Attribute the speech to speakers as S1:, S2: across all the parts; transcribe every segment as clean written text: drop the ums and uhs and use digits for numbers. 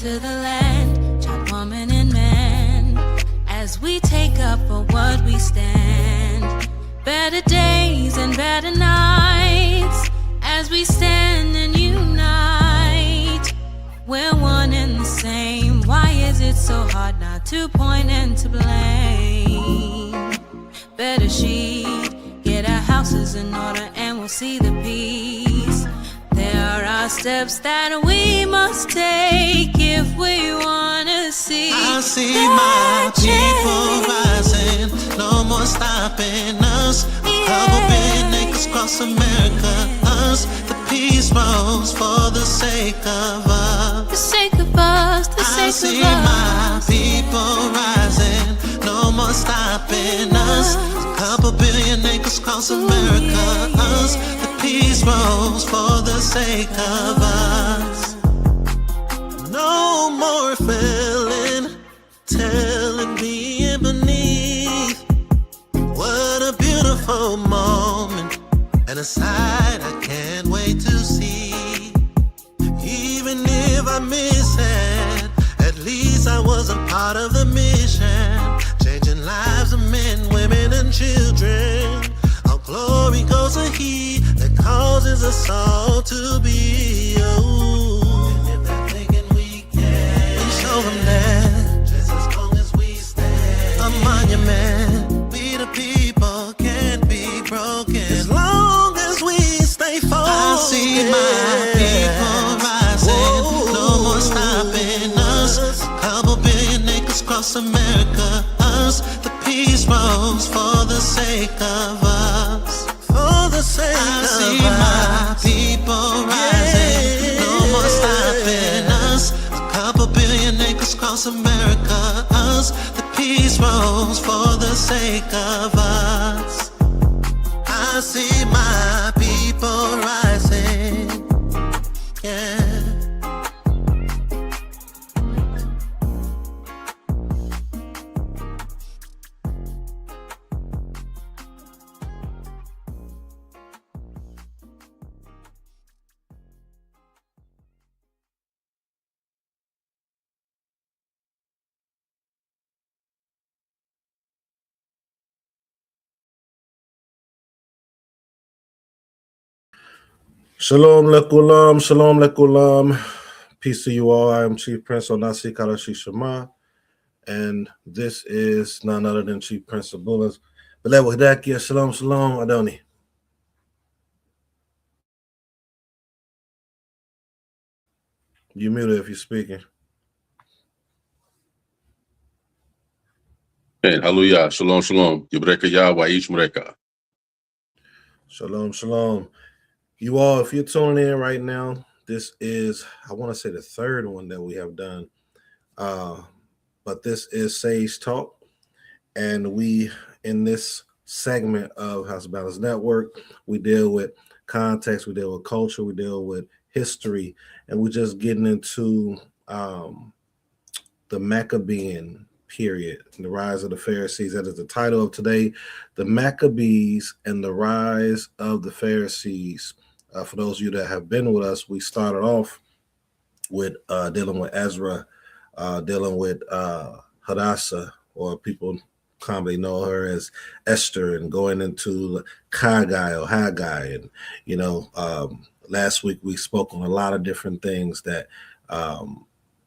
S1: to the land, child, woman, and man, as we take up for what we stand. Better days and better nights, as we stand and unite. We're one and the same. Why is it so hard not to point and to blame? Better sheet, get our houses in order and we'll see the peace. There are steps that we must take if we want to see.
S2: I see my people rising, no more stopping us. A couple billion acres across America, us. The peace rose for the sake of us.
S1: The sake of us, the sake of us.
S2: I see my people rising, no more stopping us. A couple billion acres across America, us. The peace rose for the sake of us. No more feeling, telling me and beneath. What a beautiful moment, and a sight I can't wait to see. Even if I miss it, at least I wasn't part of the mission. Changing lives of men, women, and children. Our glory goes to He that causes us all to be. Oh, and if they're thinking we can, we show them that just as long as we stand. A monument, we the people can't be broken as long as we stay focused. I see my people rising, no more stopping us. A couple billion acres across America, us. The peace rose for the sake of us. For the sake of us. I see my people rising, no more stopping us. A couple billion acres across America, us. The peace rose for the sake of us. I see my people rising, yeah.
S3: Shalom lekulam, shalom lekulam. Peace to you all. I am Chief Prince Onasi Kalashi Shama, and this is none other than Chief Prince Zebulon. Belewa Hidakia, shalom, shalom, Adoni. You muted if you're speaking.
S4: Hey, hallelujah, shalom, shalom. Yubreka Yahweh, Ishmreka.
S3: Shalom, shalom. You all, if you're tuning in right now, this is, I want to say, the third one that we have done. But this is Sage Talk. And we, in this segment of House of Balance Network, we deal with context, we deal with culture, we deal with history, and we're just getting into the Maccabean period, the rise of the Pharisees. That is the title of today, the Maccabees and the rise of the Pharisees. For those of you that have been with us, we started off with dealing with Ezra, dealing with Hadassah, or people commonly know her as Esther, and going into Haggai or Haggai. And, you know, last week we spoke on a lot of different things that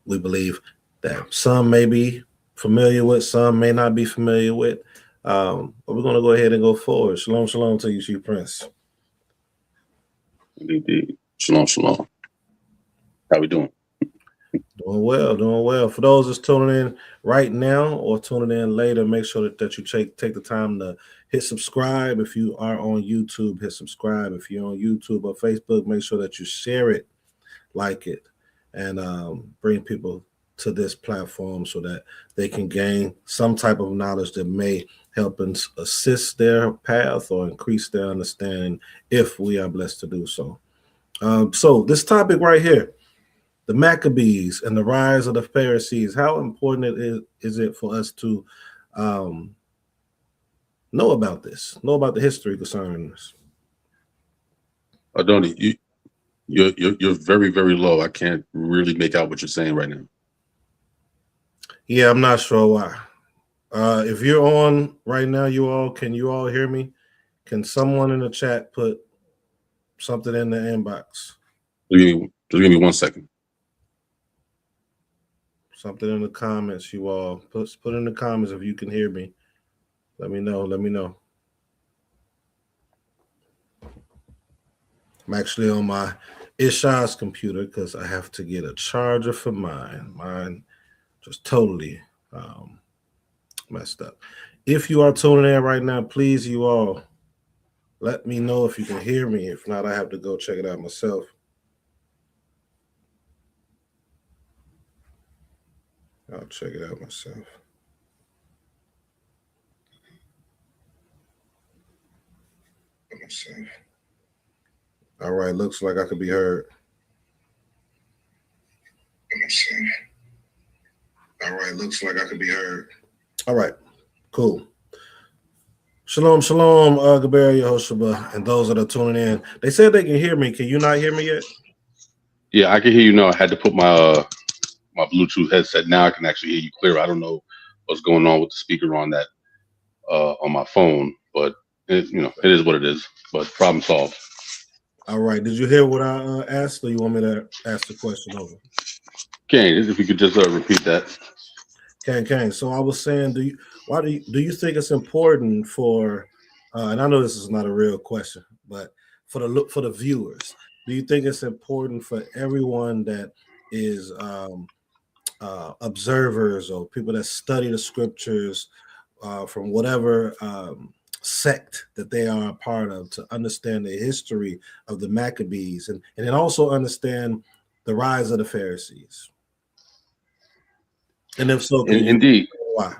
S3: we believe that some may be familiar with, some may not be familiar with. But we're going to go ahead and go forward. Shalom, shalom to you, Chief Prince.
S4: Indeed. Shalom, shalom. How we doing?
S3: Doing well, doing well. For those that's tuning in right now or tuning in later, make sure that you take the time to hit subscribe. If you are on YouTube, hit subscribe. If you're on YouTube or Facebook, make sure that you share it, like it, and bring people to this platform so that they can gain some type of knowledge that may help and assist their path or increase their understanding if we are blessed to do so. So this topic right here, the Maccabees and the rise of the Pharisees, how important is it for us to know about this, know about the history concerning this?
S4: Adoni, you're very, very low. I can't really make out what you're saying right now.
S3: Yeah, I'm not sure why. If you're on right now, can you all hear me? Can someone in the chat put something in the inbox?
S4: Just give me 1 second.
S3: Something in the comments, you all. Put in the comments if you can hear me. Let me know. Let me know. I'm actually on my Isha's computer because I have to get a charger for mine. Mine just totally messed up. If you are tuning in right now, please, you all, let me know if you can hear me. If not, I have to go check it out myself. I'll check it out myself. All right, looks like I could be heard. All right, cool. Shalom, shalom, Gabriel Yehoshua, and those that are tuning in. They said they can hear me. Can you not hear me yet?
S4: Yeah, I can hear you now. I had to put my Bluetooth headset. Now I can actually hear you clear. I don't know what's going on with the speaker on that on my phone, but it is what it is. But problem solved.
S3: All right. Did you hear what I asked, or you want me to ask the question over?
S4: Kane, if you could just repeat that.
S3: Can. So I was saying, do you think it's important for, and I know this is not a real question, but for the viewers, do you think it's important for everyone that is observers or people that study the scriptures from whatever sect that they are a part of to understand the history of the Maccabees and then also understand the rise of the Pharisees? And if so, can you
S4: Indeed.
S3: why?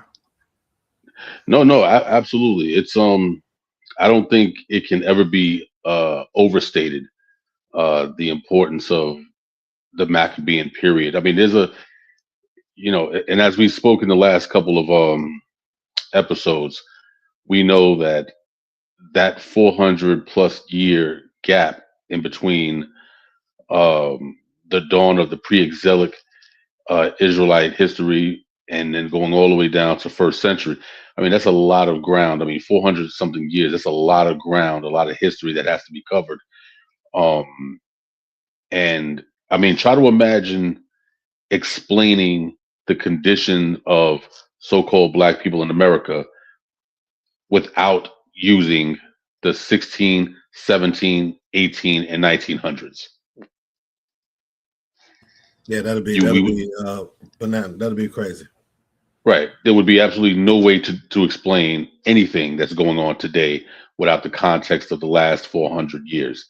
S4: No, absolutely. It's I don't think it can ever be overstated the importance of the Maccabean period. I mean, there's a and as we spoke in the last couple of episodes, we know that 400 plus year gap in between the dawn of the pre-exilic Israelite history and then going all the way down to first century. I mean, that's a lot of ground. I mean, 400 something years. That's a lot of ground, a lot of history that has to be covered. And I mean, try to imagine explaining the condition of so-called Black people in America without using the 16, 17, 18, and 1900s.
S3: Yeah, that'd be banana. That'd be crazy.
S4: Right. There would be absolutely no way to explain anything that's going on today without the context of the last 400 years.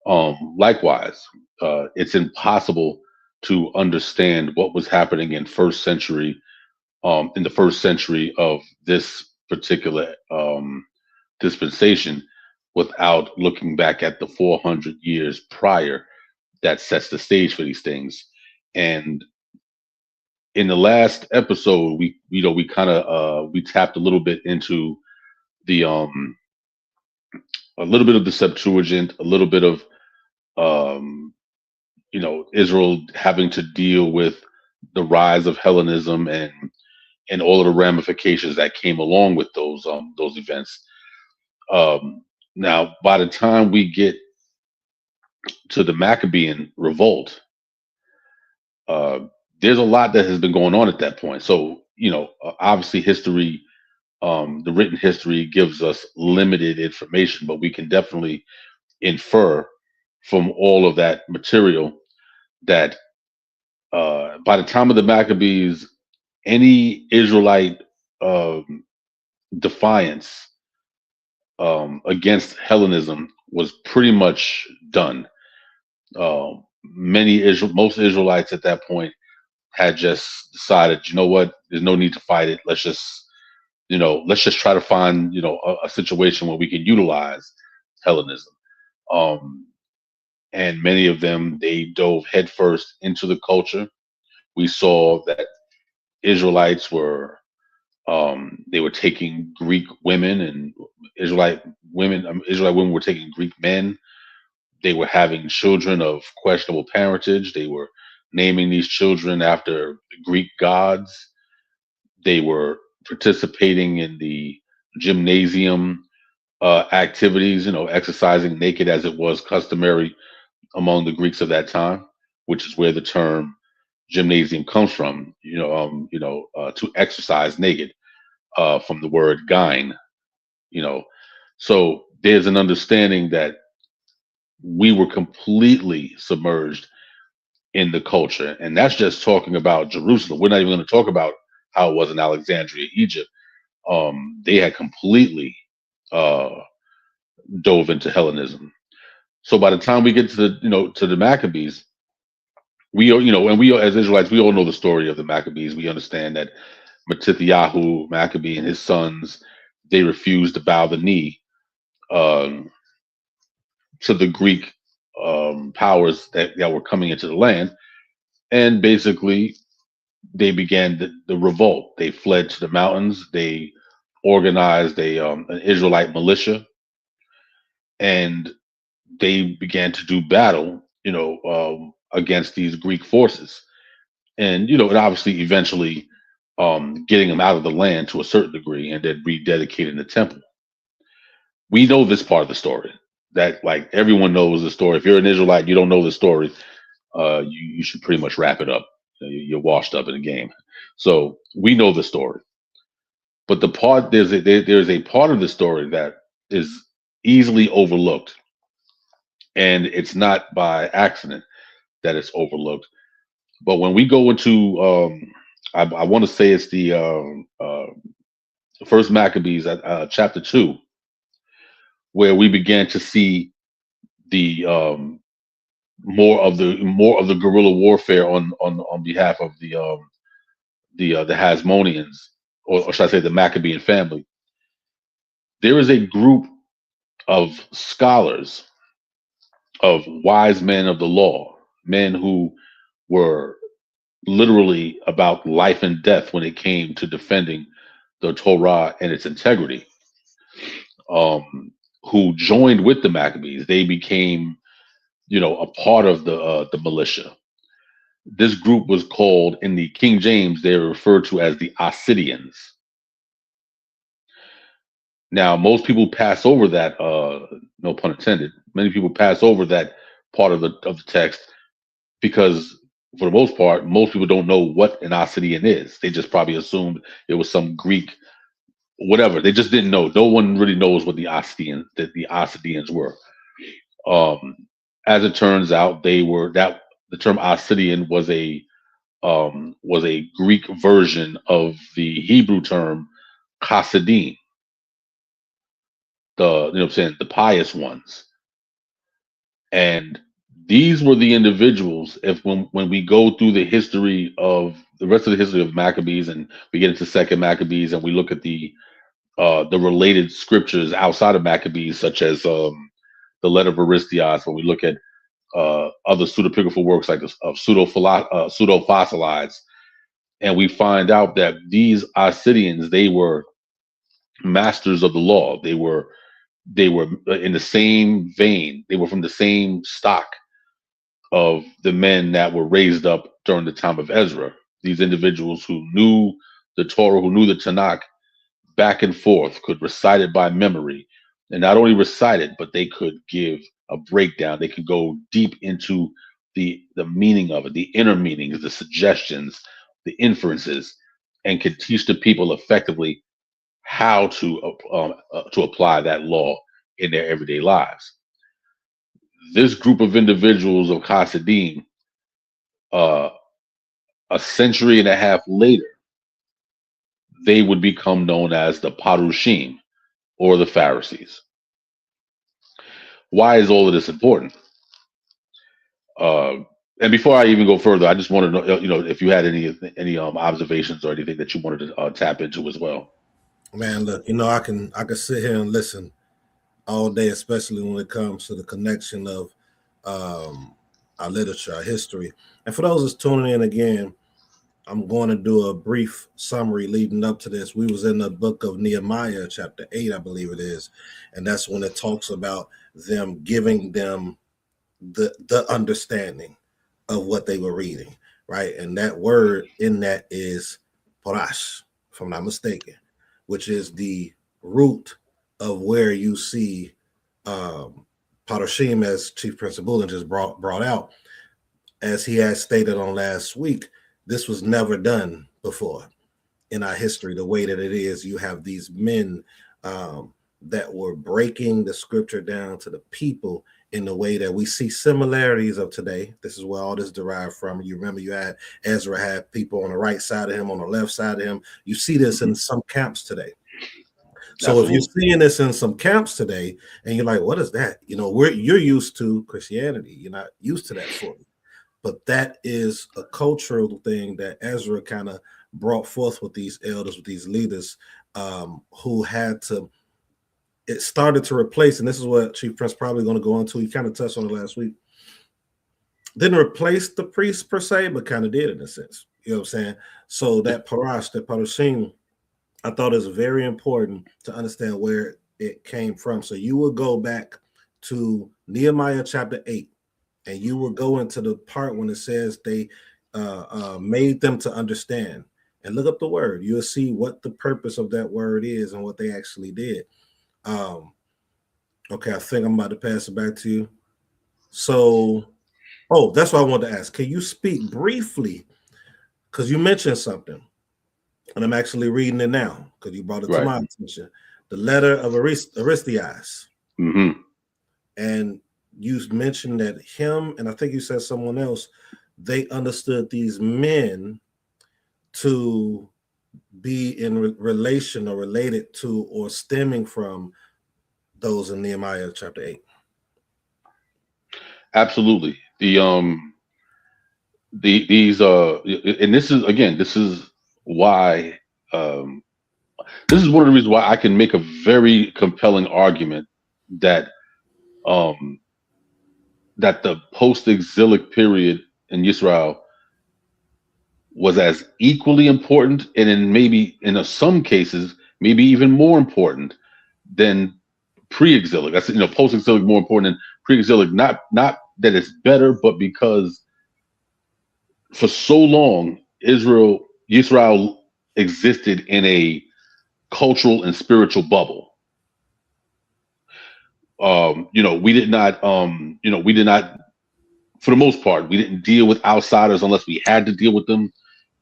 S4: Likewise, it's impossible to understand what was happening in the first century of this particular dispensation without looking back at the 400 years prior that sets the stage for these things. And in the last episode, we kind of we tapped a little bit into the a little bit of the Septuagint, a little bit of um, Israel having to deal with the rise of Hellenism and all of the ramifications that came along with those events. Now, by the time we get to the Maccabean revolt, uh, there's a lot that has been going on at that point. So, obviously, history, the written history gives us limited information, but we can definitely infer from all of that material that by the time of the Maccabees, any Israelite defiance against Hellenism was pretty much done. Most Israelites at that point had just decided, you know what, there's no need to fight it. Let's just try to find, a situation where we can utilize Hellenism. And many of them, they dove headfirst into the culture. We saw that Israelites were they were taking Greek women and Israelite women were taking Greek men. They were having children of questionable parentage. They were naming these children after Greek gods. They were participating in the gymnasium activities, exercising naked as it was customary among the Greeks of that time, which is where the term gymnasium comes from. To exercise naked, from the word gyne. You know, so there's an understanding that we were completely submerged in the culture, and that's just talking about Jerusalem. We're not even going to talk about how it was in Alexandria, Egypt. They had completely uh, dove into Hellenism. So by the time we get to the Maccabees, and we as Israelites, we all know the story of the Maccabees. We understand that Matithyahu Maccabee and his sons, they refused to bow the knee um, to the Greek powers that were coming into the land, and basically they began the revolt. They fled to the mountains. They organized an Israelite militia, and they began to do battle, against these Greek forces, and obviously eventually getting them out of the land to a certain degree, and then rededicating the temple. We know this part of the story. That, like, everyone knows the story. If you're an Israelite, you don't know the story. You should pretty much wrap it up. You're washed up in the game. So we know the story. But there's a part of the story that is easily overlooked, and it's not by accident that it's overlooked. But when we go into, I want to say it's the First Maccabees at chapter 2, where we began to see the more of the guerrilla warfare on behalf of the Hasmoneans, or should I say the Maccabean family. There is a group of scholars, of wise men of the law, men who were literally about life and death when it came to defending the Torah and its integrity, who joined with the Maccabees. They became, a part of the militia. This group was called, in the King James, they're referred to as the Assyrians. Now, most people pass over that, no pun intended. Many people pass over that part of the text because, for the most part, most people don't know what an Assyrian is. They just probably assumed it was some Greek, whatever. They just didn't know. No one really knows what the Assyrians were. Um, as it turns out, the term Assyrian was a Greek version of the Hebrew term Chassidim, the pious ones. And these were the individuals. If when we go through the rest of the history of Maccabees, and we get into Second Maccabees, and we look at the related scriptures outside of Maccabees, such as the letter of Aristias, when we look at other pseudepigraphal works like of pseudo-fossilides, and we find out that these Assyrians, they were masters of the law. They were in the same vein. They were from the same stock of the men that were raised up during the time of Ezra. These individuals who knew the Torah, who knew the Tanakh back and forth, could recite it by memory, and not only recite it, but they could give a breakdown. They could go deep into the meaning of it, the inner meanings, the suggestions, the inferences, and could teach the people effectively how to apply that law in their everyday lives. This group of individuals of Hasidim, uh, a century and a half later, they would become known as the Parushim, or the Pharisees. Why is all of this important? And before I even go further, I just want to know, if you had any observations or anything that you wanted to tap into as well.
S3: Man, look, I can sit here and listen all day, especially when it comes to the connection of our literature, our history. And for those that's tuning in again, I'm going to do a brief summary leading up to this. We was in the book of Nehemiah, chapter 8, I believe it is. And that's when it talks about them giving them the understanding of what they were reading, right? And that word in that is parash, if I'm not mistaken, which is the root of where you see Parashim, as Chief Prince Zebulon just brought out. As he had stated on last week, this was never done before in our history, the way that it is. You have these men that were breaking the scripture down to the people in the way that we see similarities of today. This is where all this derived from. You remember you had Ezra had people on the right side of him, on the left side of him. You see this in some camps today. So
S4: Absolutely.
S3: if you're seeing this in some camps today and you're like, what is that? You know, you're used to Christianity. You're not used to that fully. But that is a cultural thing that Ezra kind of brought forth with these elders, with these leaders who had to, it started to replace, and this is what Chief Prince probably going to go into. He kind of touched on it last week. Didn't replace the priests per se, but kind of did in a sense. You know what I'm saying? So that Parashim, I thought is very important to understand where it came from. So you will go back to Nehemiah chapter 8, and you will go into the part when it says they made them to understand. And look up the word. You'll see what the purpose of that word is and what they actually did. Okay, I think I'm about to pass it back to you. So, that's what I wanted to ask. Can you speak briefly? Because you mentioned something, and I'm actually reading it now because you brought it to my attention. The letter of Aristias.
S4: Mm-hmm.
S3: And you mentioned that him, and I think you said someone else, they understood these men to be in relation or related to or stemming from those in Nehemiah chapter 8.
S4: Absolutely. And this is why this is one of the reasons why I can make a very compelling argument that that the post-exilic period in Israel was as equally important, and in some cases maybe even more important than pre-exilic. That's post-exilic more important than pre-exilic. Not that it's better, but because for so long Israel existed in a cultural and spiritual bubble. We did not, for the most part, we didn't deal with outsiders unless we had to deal with them.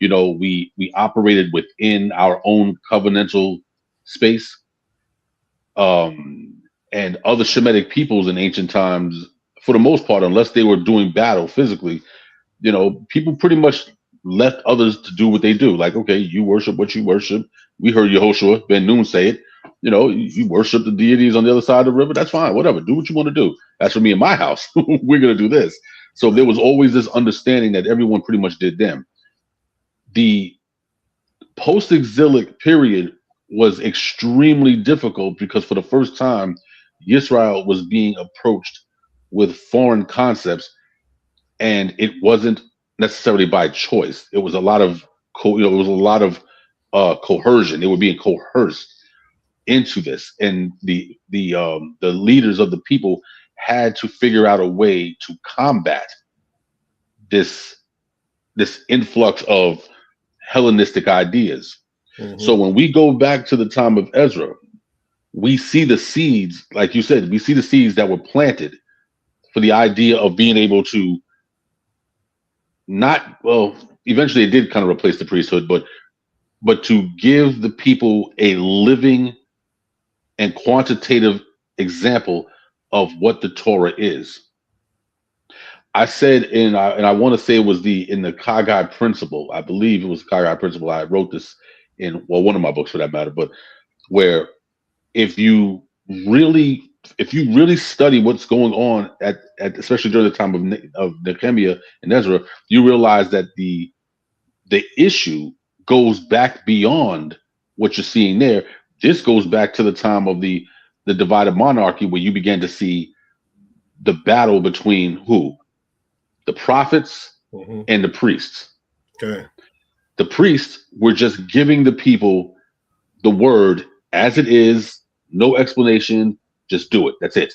S4: We operated within our own covenantal space. And other Shemitic peoples in ancient times, for the most part, unless they were doing battle physically, people pretty much left others to do what they do. Like, okay, you worship what you worship. We heard Yehoshua ben Nun say it. You worship the deities on the other side of the river. That's fine. Whatever. Do what you want to do. That's for me in my house. We're going to do this. So there was always this understanding that everyone pretty much did them. The post-exilic period was extremely difficult because for the first time, Israel was being approached with foreign concepts, and it wasn't necessarily by choice. It was a lot of coercion. They were being coerced into this, and the leaders of the people had to figure out a way to combat this influx of Hellenistic ideas. Mm-hmm. So when we go back to the time of Ezra, we see the seeds, like you said, we see the seeds that were planted for the idea of being able to eventually it did kind of replace the priesthood, but to give the people a living and quantitative example of what the Torah is. I said, and I want to say it was in the Kagai principle. I believe it was the Kagai principle. I wrote this in one of my books for that matter, but where if you really study what's going on at especially during the time of Nehemiah and Ezra, you realize that the issue goes back beyond what you're seeing there. This goes back to the time of the divided monarchy, where you began to see the battle between who? The prophets mm-hmm. and the priests.
S3: Okay.
S4: The priests were just giving the people the word as it is, no explanation, just do it. That's it.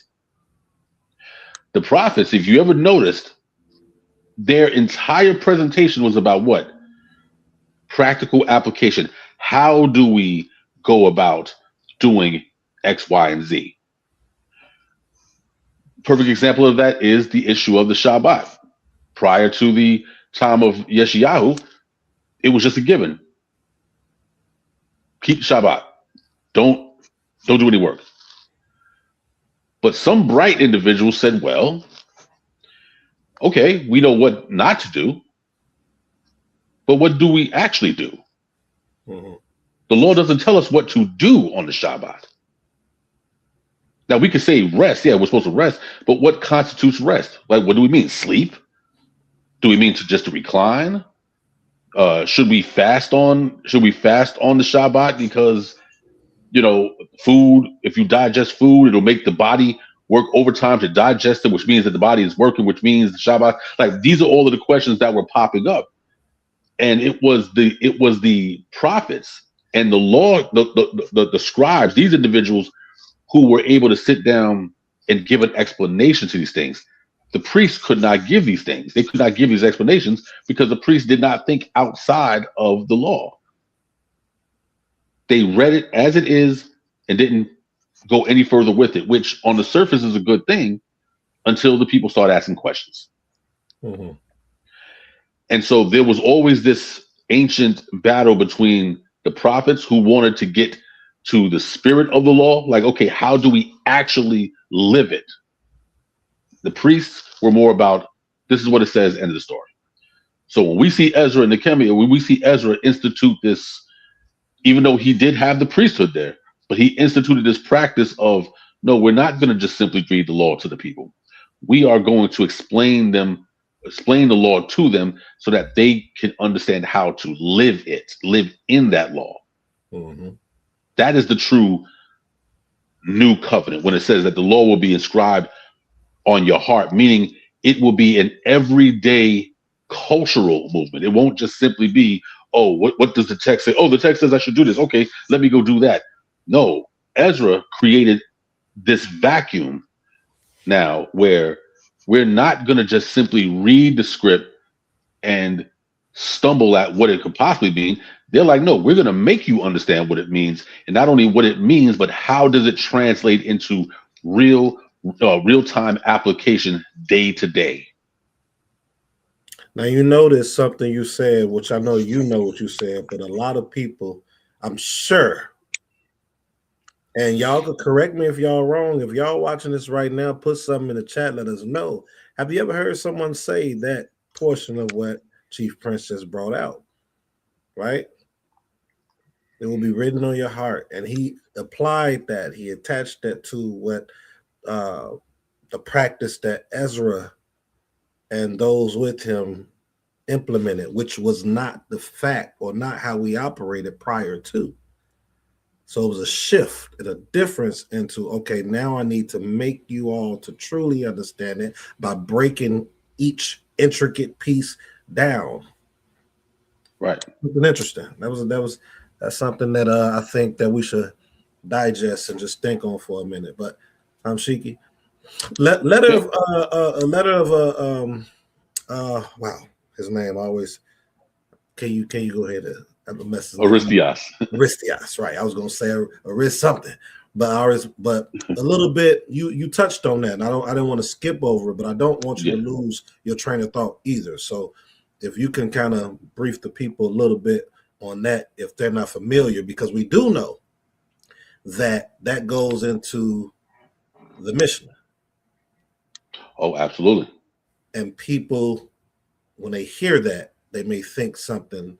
S4: The prophets, if you ever noticed, their entire presentation was about what? Practical application. How do we go about doing X, Y, and Z? Perfect example of that is the issue of the Shabbat. Prior to the time of Yeshayahu, it was just a given. Keep Shabbat. Don't do any work. But some bright individuals said, well, okay, we know what not to do, but what do we actually do?
S3: Mm-hmm.
S4: The law doesn't tell us what to do on the Shabbat. Now, we could say rest. Yeah, we're supposed to rest, but what constitutes rest? Like, what do we mean? Sleep? Do we mean to recline? Should we fast on the Shabbat? Because, food, if you digest food, it'll make the body work overtime to digest it, which means that the body is working, which means the Shabbat. Like, these are all of the questions that were popping up. And it was the prophets and the law, the scribes, these individuals who were able to sit down and give an explanation to these things. The priests could not give these things. They could not give these explanations because the priests did not think outside of the law. They read it as it is and didn't go any further with it, which on the surface is a good thing until the people start asking questions.
S3: Mm-hmm.
S4: And so there was always this ancient battle between the prophets who wanted to get to the spirit of the law. Like, okay, how do we actually live it? The priests were more about, this is what it says, end of the story. So when we see Ezra and Nehemiah, when we see Ezra institute this, even though he did have the priesthood there, but he instituted this practice of, no, we're not going to just simply read the law to the people. We are going to explain the law to them so that they can understand how to live in that law.
S3: Mm-hmm.
S4: That is the true new covenant when it says that the law will be inscribed on your heart, meaning it will be an everyday cultural movement. It won't just simply be, oh, what does the text say? Oh, the text says I should do this. Okay, let me go do that. No, Ezra created this vacuum now where we're not going to just simply read the script and stumble at what it could possibly mean. They're like, no, we're going to make you understand what it means. And not only what it means, but how does it translate into real-time application day to day.
S3: Now, you notice something you said, which I know you know what you said, but a lot of people, I'm sure, and y'all could correct me if y'all wrong. If y'all watching this right now, put something in the chat, let us know. Have you ever heard someone say that portion of what Chief Prince just brought out? Right? It will be written on your heart. And he applied that. He attached that to what the practice that Ezra and those with him implemented, which was not the fact or not how we operated prior to. So it was a shift and a difference into, okay, now I need to make you all to truly understand it by breaking each intricate piece down.
S4: Right.
S3: Something interesting. That's something that I think that we should digest and just think on for a minute. But Shiki, wow, his name always. Can you go ahead and have a message? Aristias, right? I was gonna say Arist something, but a little bit. You touched on that, and I didn't want to skip over it, but I don't want you to lose your train of thought either. So, if you can kind of brief the people a little bit on that, if they're not familiar, because we do know that goes into the Mishnah.
S4: Oh, absolutely.
S3: And people, when they hear that, they may think something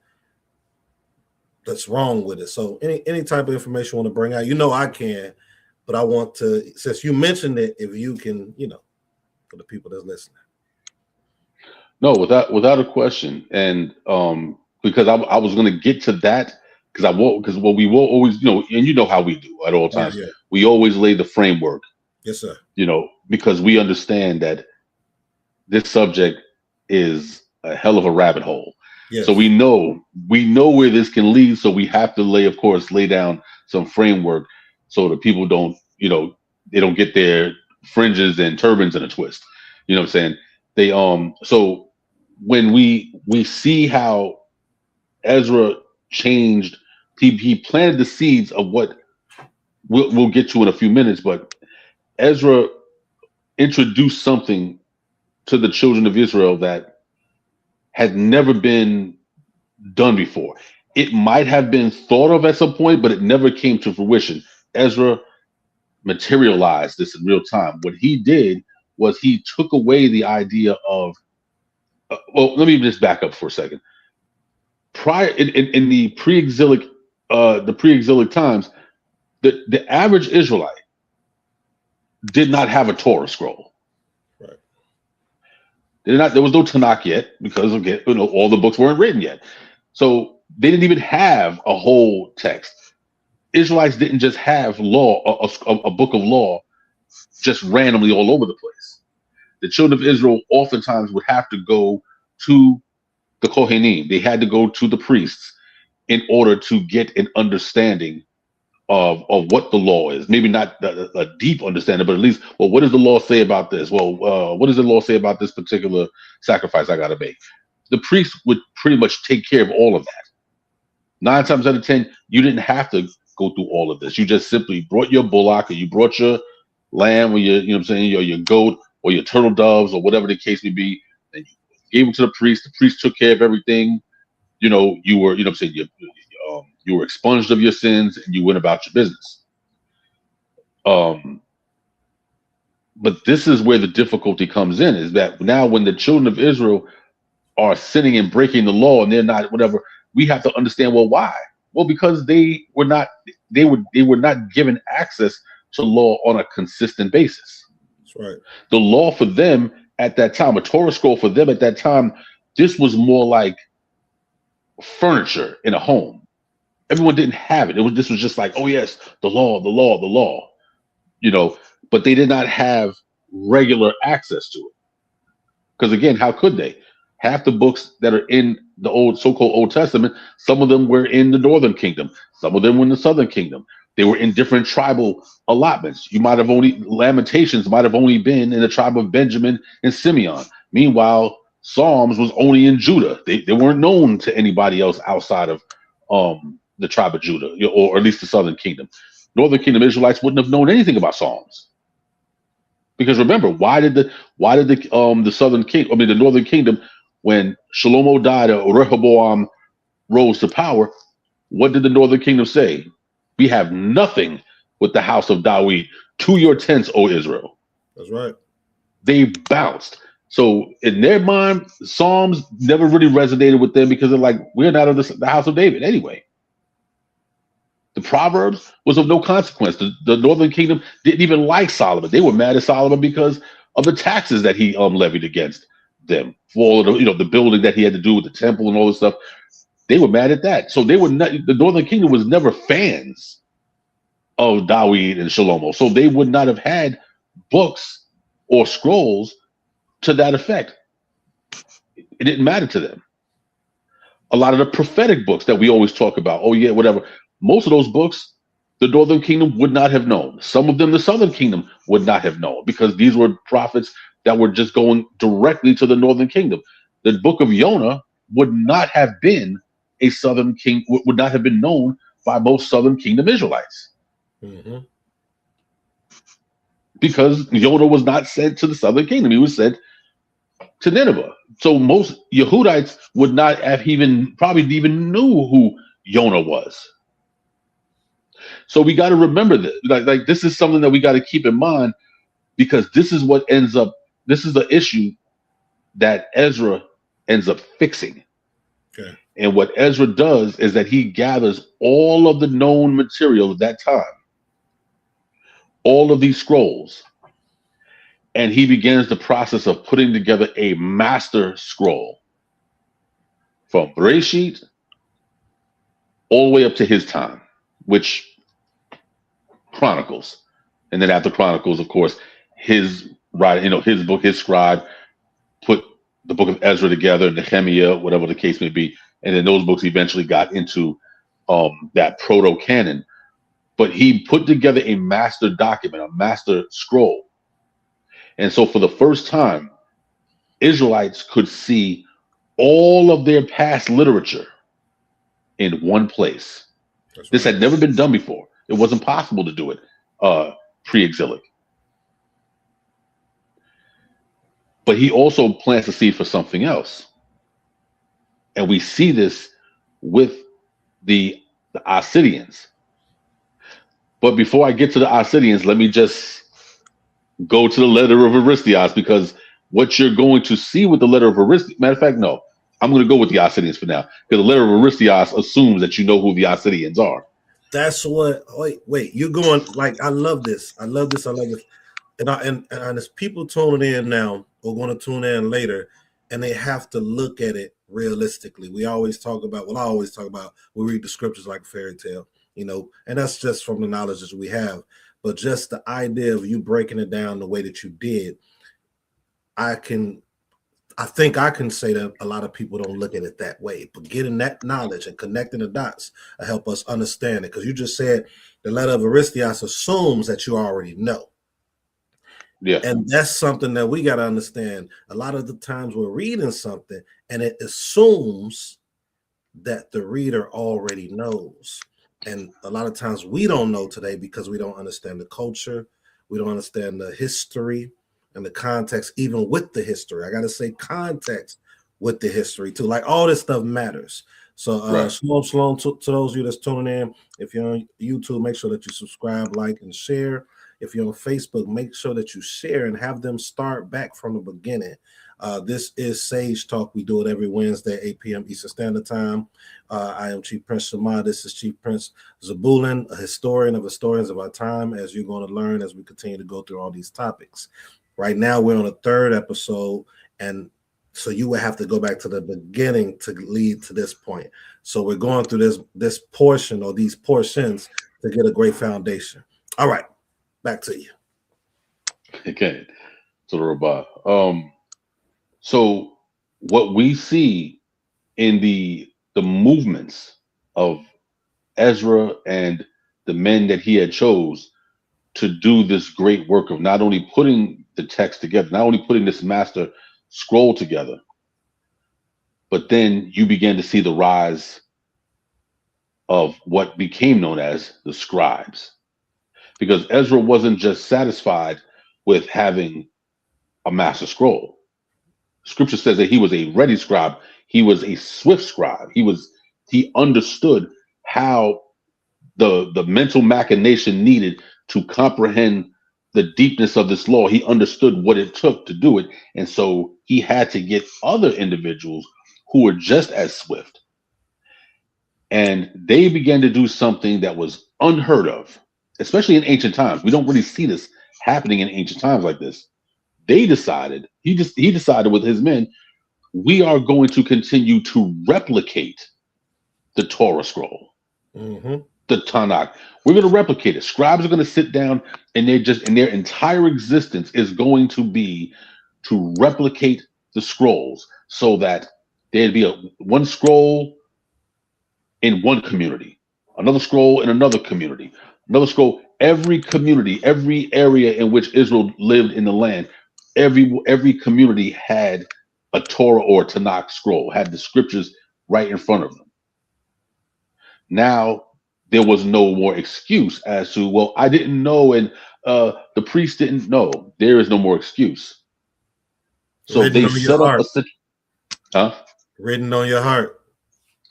S3: that's wrong with it. So any type of information you want to bring out, I can, but I want to, since you mentioned it, if you can, for the people that's listening.
S4: No, without a question. And because I was going to get to that because we will always, and you know how we do at all times. Yeah. We always lay the framework.
S3: Yes, sir.
S4: Because we understand that this subject is a hell of a rabbit hole. Yes. So we know where this can lead. So we have to lay down some framework so that people don't, they don't get their fringes and turbans in a twist. You know what I'm saying? They so when we see how Ezra changed he planted the seeds of what we'll get to in a few minutes. But Ezra introduced something to the children of Israel that had never been done before. It might have been thought of at some point, but it never came to fruition. Ezra materialized this in real time. What he did was he took away the idea of well, let me just back up for a second. Prior in the pre-exilic times, the average Israelite did not have a Torah scroll.
S3: Right.
S4: There was no Tanakh yet because again, all the books weren't written yet. So they didn't even have a whole text. Israelites didn't just have law, a book of law, just randomly all over the place. The children of Israel oftentimes would have to go to the Kohanim. They had to go to the priests in order to get an understanding of what the law is. Maybe not a deep understanding, but at least, well, what does the law say about this? Well, what does the law say about this particular sacrifice I got to make? The priest would pretty much take care of all of that. 9 times out of 10, you didn't have to go through all of this. You just simply brought your bullock, or you brought your lamb, or your your goat, or your turtle doves, or whatever the case may be, and you gave them to the priest. The priest took care of everything. You were, you were expunged of your sins, and you went about your business. But this is where the difficulty comes in: is that now when the children of Israel are sinning and breaking the law, and they're not whatever, we have to understand, well, why? Well, because they were not given access to law on a consistent basis.
S3: That's right.
S4: The law for them at that time, a Torah scroll for them at that time, this was more like furniture in a home. Everyone didn't have it. This was just like, oh yes, the law, the law, the law. But they did not have regular access to it. Because again, how could they? Half the books that are in the so-called Old Testament, some of them were in the Northern Kingdom, some of them were in the Southern Kingdom. They were in different tribal allotments. Lamentations might have only been in the tribe of Benjamin and Simeon. Meanwhile, Psalms was only in Judah. They weren't known to anybody else outside of the tribe of Judah, or at least the Southern Kingdom. Northern Kingdom Israelites wouldn't have known anything about Psalms. Because remember, why did the Northern Kingdom, when Shlomo died or Rehoboam rose to power, what did the Northern Kingdom say? We have nothing with the house of David. To your tents, O Israel.
S3: That's right.
S4: They bounced. So in their mind, Psalms never really resonated with them because they're like, we're not of the house of David anyway. The Proverbs was of no consequence. The Northern Kingdom didn't even like Solomon. They were mad at Solomon because of the taxes that he levied against them for all of the building that he had to do with the temple and all this stuff. They were mad at that. So they were not. The Northern Kingdom was never fans of David and Shlomo. So they would not have had books or scrolls to that effect. It didn't matter to them. A lot of the prophetic books that we always talk about, oh yeah, whatever. Most of those books, the Northern Kingdom would not have known. Some of them, the Southern Kingdom would not have known, because these were prophets that were just going directly to the Northern Kingdom. The book of Jonah would not have been would not have been known by most Southern Kingdom Israelites.
S3: Mm-hmm.
S4: Because Jonah was not sent to the Southern Kingdom. He was sent to Nineveh. So most Yehudites would not have probably even knew who Jonah was. So we got to remember that, like this is something that we got to keep in mind, because this is the issue that Ezra ends up fixing.
S3: Okay.
S4: And what Ezra does is that he gathers all of the known material of that time, all of these scrolls, and he begins the process of putting together a master scroll from Bereshit all the way up to his time, which Chronicles. And then after Chronicles, of course, his scribe put the book of Ezra together, Nehemiah, whatever the case may be. And then those books eventually got into that proto-canon. But he put together a master document, a master scroll. And so for the first time, Israelites could see all of their past literature in one place.
S3: That's
S4: This
S3: right.
S4: had never been done before. It wasn't possible to do it pre-exilic. But he also plants a seed for something else. And we see this with the Assyrians. But before I get to the Assyrians, let me just go to the letter of Aristias, because what you're going to see with the letter of Aristias, matter of fact, no, I'm going to go with the Assyrians for now, because the letter of Aristias assumes that you know who the Assyrians are.
S3: That's what. Wait. You're going like I love this. I love this. I love this. And as people tuning in now, or going to tune in later, and they have to look at it realistically. We always talk about. Well, I always talk about. We read the scriptures like a fairy tale, and that's just from the knowledge that we have. But just the idea of you breaking it down the way that you did, I can I think I can say that a lot of people don't look at it that way, but getting that knowledge and connecting the dots will help us understand it. Because you just said the letter of Aristias assumes that you already know.
S4: Yeah.
S3: And that's something that we got to understand. A lot of the times we're reading something and it assumes that the reader already knows. And a lot of times we don't know today because we don't understand the culture, we don't understand the history and the context, even with the history. I got to say context with the history too. Like all this stuff matters. So
S4: Right.
S3: shalom to those of you that's tuning in. If you're on YouTube, make sure that you subscribe, like, and share. If you're on Facebook, make sure that you share and have them start back from the beginning. This is Sage Talk. We do it every Wednesday, 8 p.m. Eastern Standard Time. I am Chief Prince Shama. This is Chief Prince Zebulon, a historian of historians of our time, as you're going to learn as we continue to go through all these topics. Right now, we're on a third episode, and so you would have to go back to the beginning to lead to this point. So we're going through this portion or these portions to get a great foundation. All right, back to you.
S4: Okay. So the robot. So what we see in the movements of Ezra and the men that he had chose to do this great work of not only putting the text together, not only putting this master scroll together, but then you began to see the rise of what became known as the scribes. Because Ezra wasn't just satisfied with having a master scroll. Scripture says that he was a ready scribe. He was a swift scribe. He understood how the mental machination needed to comprehend the deepness of this law. He understood what it took to do it. And so he had to get other individuals who were just as swift. And they began to do something that was unheard of, especially in ancient times. We don't really see this happening in ancient times like this. He decided with his men, we are going to continue to replicate the Torah scroll,
S3: Mm-hmm.
S4: the Tanakh. We're going to replicate it. Scribes are going to sit down, and their entire existence is going to be to replicate the scrolls, so that there'd be one scroll in one community, another scroll in another community, another scroll. Every community, every area in which Israel lived in the land, every community had a Torah or a Tanakh scroll, had the scriptures right in front of them. Now there was no more excuse as to, well, I didn't know, and the priest didn't know. There is no more excuse. So
S3: Written
S4: they
S3: on your
S4: set up
S3: heart.
S4: huh?
S3: Written on your heart.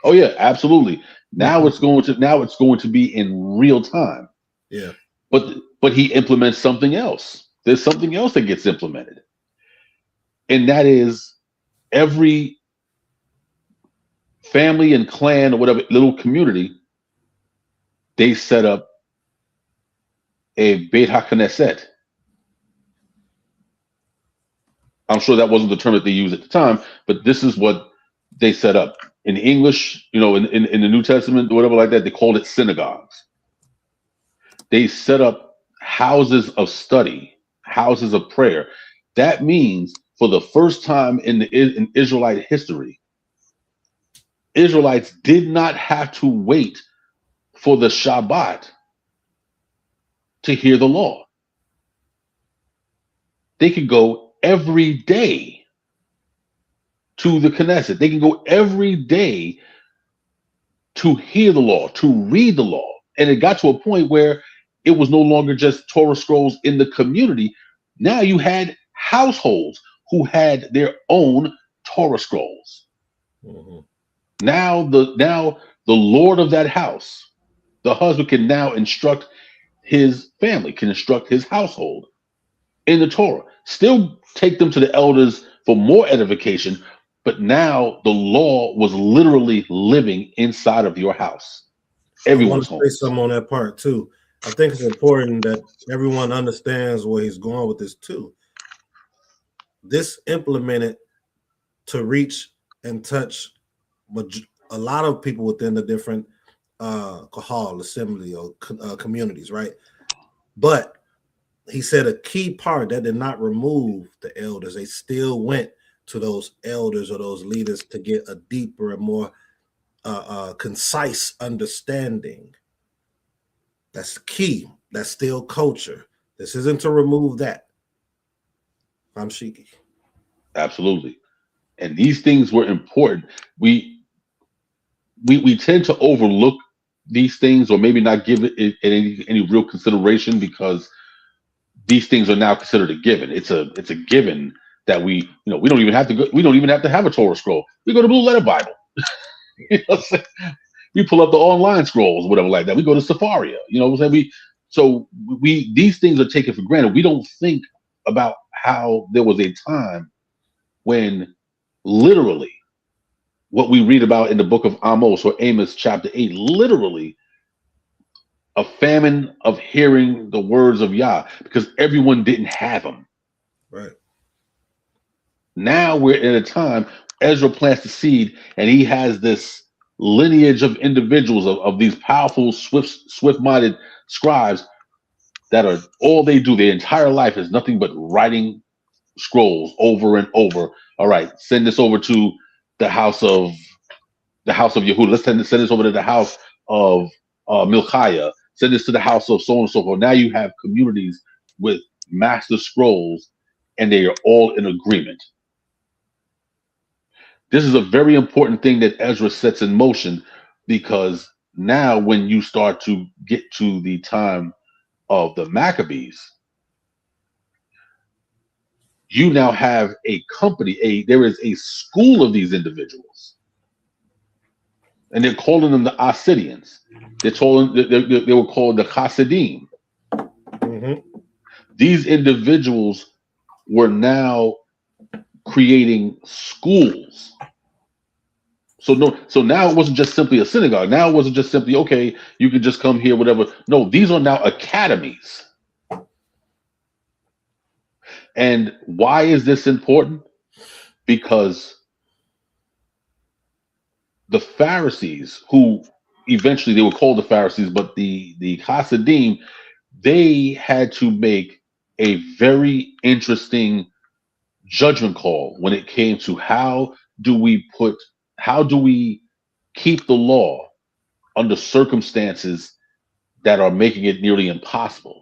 S4: Oh yeah, absolutely. Now it's going to be in real time.
S3: Yeah.
S4: But he implements something else. There's something else that gets implemented. And that is every family and clan or whatever little community, they set up a Beit HaKnesset. I'm sure that wasn't the term that they used at the time, but this is what they set up. In English, in the New Testament, or whatever like that, they called it synagogues. They set up houses of study, houses of prayer. That means for the first time in Israelite history, Israelites did not have to wait for the Shabbat to hear the law. They could go every day to the Knesset. They can go every day to hear the law, to read the law. And it got to a point where it was no longer just Torah scrolls in the community. Now you had households who had their own Torah scrolls.
S3: Mm-hmm.
S4: Now the Lord of that house, the husband, can now instruct his family, can instruct his household in the Torah. Still take them to the elders for more edification, but now the law was literally living inside of your house,
S3: I want
S4: everyone's
S3: to say
S4: homes.
S3: something on that part too. I think it's important that everyone understands where he's going with this too. This implemented to reach and touch a lot of people within the different kahal assembly or communities, right? But he said a key part that did not remove the elders. They still went to those elders or those leaders to get a deeper and more concise understanding. That's the key. That's still culture. This isn't to remove that. I'm Shiki.
S4: Absolutely. And these things were important. We tend to overlook these things, or maybe not give it any real consideration, because these things are now considered a given. It's a given that we don't even have to go, we don't even have to have a Torah scroll. We go to Blue Letter Bible. You know what I'm saying? We pull up the online scrolls, whatever like that. We go to Safaria. You know what I'm saying? We these things are taken for granted. We don't think about how there was a time when literally what we read about in the book of Amos or Amos chapter 8, literally a famine of hearing the words of Yah, because everyone didn't have them.
S3: Right.
S4: Now we're in a time, Ezra plants the seed, and he has this lineage of individuals, of these powerful, swift-minded scribes that are all they do their entire life is nothing but writing scrolls over and over. All right, send this over to the house of Yehuda. Let's send this over to the house of Milchiah. Send this to the house of so on and so forth. Now you have communities with master scrolls, and they are all in agreement. This is a very important thing that Ezra sets in motion, because now when you start to get to the time of the Maccabees, you now have a company, there is a school of these individuals, and they're calling them the Assyrians. They were called the Hasidim.
S3: Mm-hmm.
S4: These individuals were now creating schools. So now it wasn't just simply a synagogue. Now it wasn't just simply, okay, you can just come here, whatever. No, these are now academies. And why is this important? Because the Pharisees, who eventually they were called the Pharisees, but the Hasidim, they had to make a very interesting judgment call when it came to how do we keep the law under circumstances that are making it nearly impossible.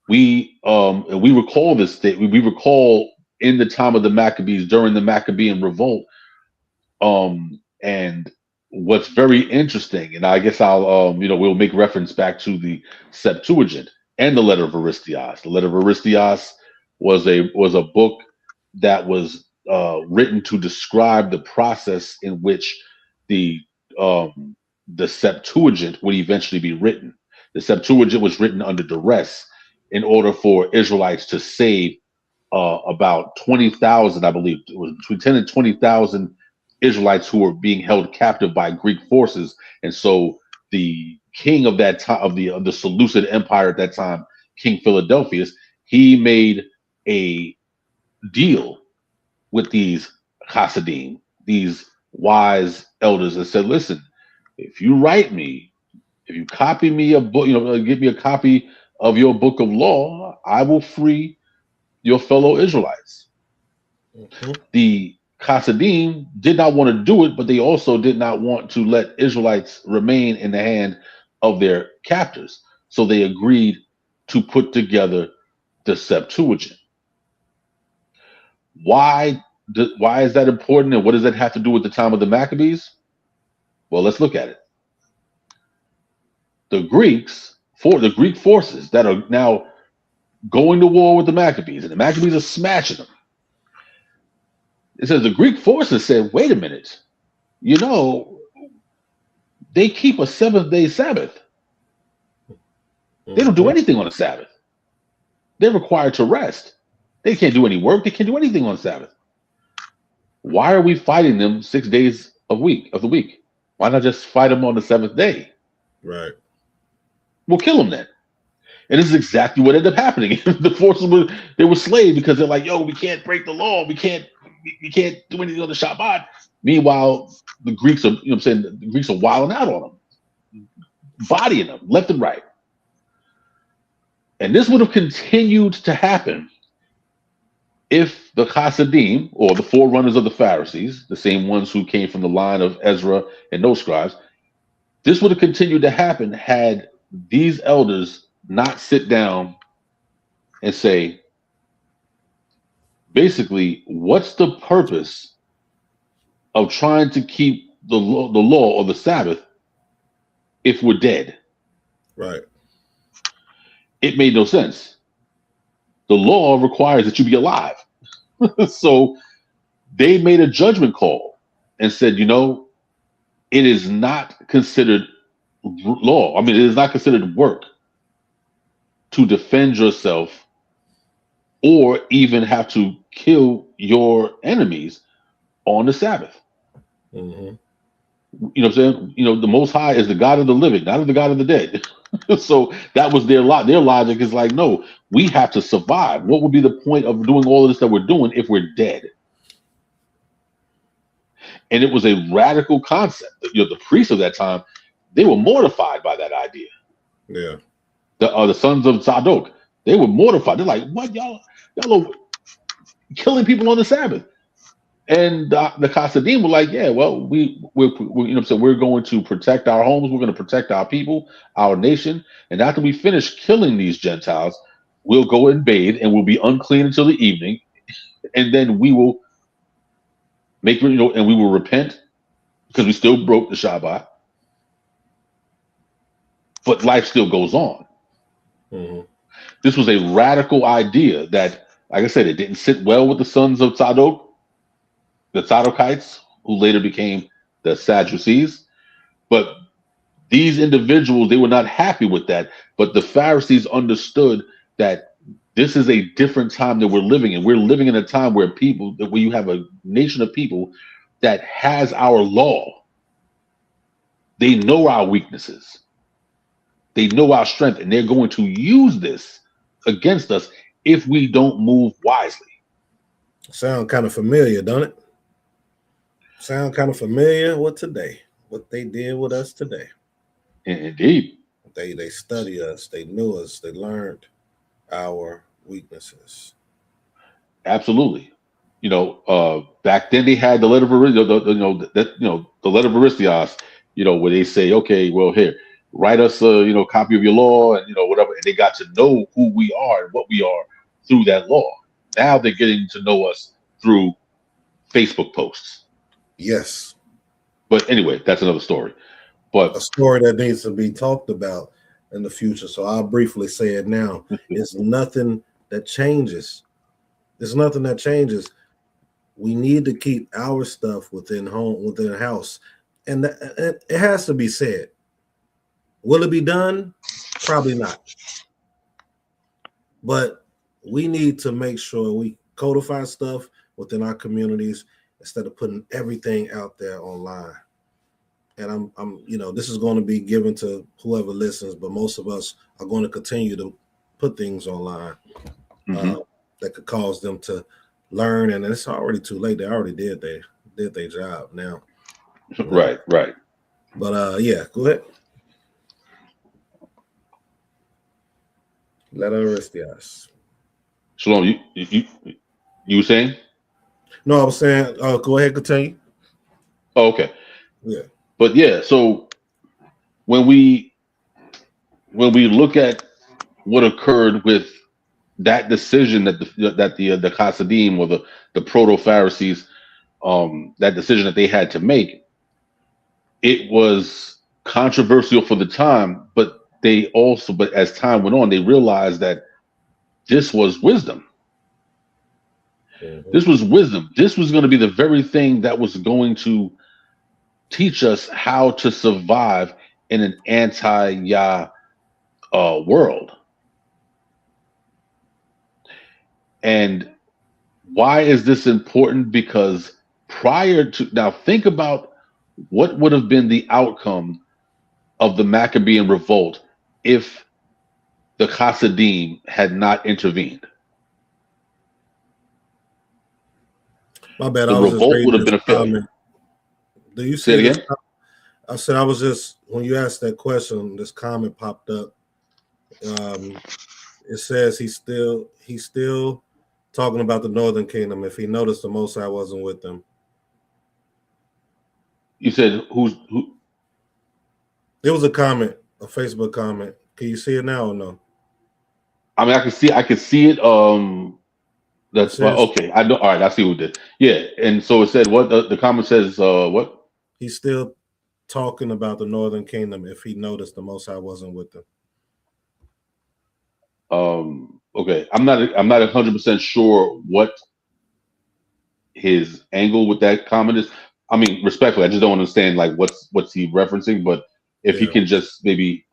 S4: We recall this thing. We recall in the time of the Maccabees, during the Maccabean revolt, and what's very interesting, and I guess we'll make reference back to the Septuagint and the letter of Aristias. The letter of Aristias was a book that was written to describe the process in which the Septuagint would eventually be written. The Septuagint was written under duress in order for Israelites to save about 20,000, I believe it was between 10 and 20,000 Israelites who were being held captive by Greek forces. And so the king of that time, of the Seleucid Empire at that time, King Philadelphus, he made a deal with these Hasidim, these wise elders, and said, listen, if you copy me a book, give me a copy of your book of law, I will free your fellow Israelites.
S3: Mm-hmm.
S4: The Hasidim did not want to do it, but they also did not want to let Israelites remain in the hand of their captors. So they agreed to put together the Septuagint. Why is that important, and what does that have to do with the time of the Maccabees? Well, let's look at it. The Greek forces that are now going to war with the Maccabees, and the Maccabees are smashing them. It says the Greek forces said, wait a minute, you know, they keep a 7th-day Sabbath. They don't do anything on a Sabbath. They're required to rest. They can't do any work. They can't do anything on Sabbath. Why are we fighting them 6 days of the week? Why not just fight them on the 7th day?
S3: Right.
S4: We'll kill them then. And this is exactly what ended up happening. The forces were slaves because they're like, yo, we can't break the law. We can't do anything on the Shabbat. Meanwhile, the Greeks are, you know what I'm saying, the Greeks are wilding out on them, bodying them left and right. And this would have continued to happen if the Hasidim, or the forerunners of the Pharisees, the same ones who came from the line of Ezra and those scribes, this would have continued to happen had these elders not sit down and say, basically, what's the purpose of trying to keep the law or the Sabbath if we're dead?
S3: Right.
S4: It made no sense. The law requires that you be alive. So they made a judgment call and said, you know, it is not considered law. I mean, it is not considered work to defend yourself or even have to kill your enemies on the Sabbath.
S3: Mm-hmm.
S4: You know what I'm saying? You know, the Most High is the God of the living, not of the God of the dead. So that was their logic is like, no, we have to survive. What would be the point of doing all of this that we're doing if we're dead? And it was a radical concept. You know, the priests of that time, they were mortified by that idea.
S3: Yeah.
S4: The sons of Zadok, they were mortified. They're like, what, y'all are killing people on the Sabbath. And the Hasidim were like, yeah, well, we're you know what I'm saying, we're going to protect our homes, we're going to protect our people, our nation, and after we finish killing these Gentiles, we'll go and bathe, and we'll be unclean until the evening, and then we will and we will repent because we still broke the Shabbat, but life still goes on.
S3: Mm-hmm.
S4: This was a radical idea that, like I said, it didn't sit well with the sons of Zadok, the Zadokites, who later became the Sadducees. But these individuals, they were not happy with that. But the Pharisees understood that this is a different time that we're living in. We're living in a time where you have a nation of people that has our law. They know our weaknesses. They know our strength, and they're going to use this against us if we don't move wisely.
S3: Sound kind of familiar, don't it? Sound kind of familiar with today, what they did with us today.
S4: Indeed.
S3: They studied us, they knew us, they learned our weaknesses.
S4: Absolutely. You know, back then they had the letter of the letter of Aristias, you know, where they say, okay, well, here, write us a copy of your law and whatever, and they got to know who we are and what we are through that law. Now they're getting to know us through Facebook posts.
S3: Yes.
S4: But anyway, that's another story. But
S3: a story that needs to be talked about in the future. So I'll briefly say it now. It's nothing that changes. There's nothing that changes. We need to keep our stuff within the house. And it has to be said. Will it be done? Probably not. But we need to make sure we codify stuff within our communities instead of putting everything out there online. And I'm this is going to be given to whoever listens, but most of us are going to continue to put things online that could cause them to learn. And it's already too late. They already did their job now.
S4: Right.
S3: But yeah, go ahead. Let Aristias.
S4: Shalom, you were saying?
S3: No, I was saying, go ahead, continue.
S4: Oh, okay.
S3: Yeah.
S4: But yeah, so when we look at what occurred with that decision that the Hasidim or the proto Pharisees, that decision that they had to make, it was controversial for the time, but but as time went on, they realized that this was wisdom.
S3: Mhm.
S4: This was wisdom. This was going to be the very thing that was going to teach us how to survive in an anti-Yah world. And why is this important? Because prior to now, think about what would have been the outcome of the Maccabean revolt if the Hasidim had not intervened.
S3: My bad.
S4: The
S3: I was just
S4: revolt would
S3: reading
S4: have
S3: this
S4: been a failure.
S3: comment. Do you
S4: Say
S3: see
S4: it
S3: this?
S4: again.
S3: I said I was just when you asked that question, this comment popped up. It says he's still talking about the Northern Kingdom. If he noticed the Most High wasn't with them,
S4: You said who?
S3: it was a comment, a Facebook comment. Can you see it now or no?
S4: I mean, I can see it.
S3: It
S4: That's well,
S3: says
S4: okay. I know. All right, I see what it did. Yeah, and so it said what the comment says. What?
S3: he's still talking about the Northern Kingdom. If he noticed the Most High wasn't with them.
S4: Okay, I'm not 100% sure what his angle with that comment is. I mean, respectfully, I just don't understand like what's he referencing. But if he
S3: Yeah.
S4: can just maybe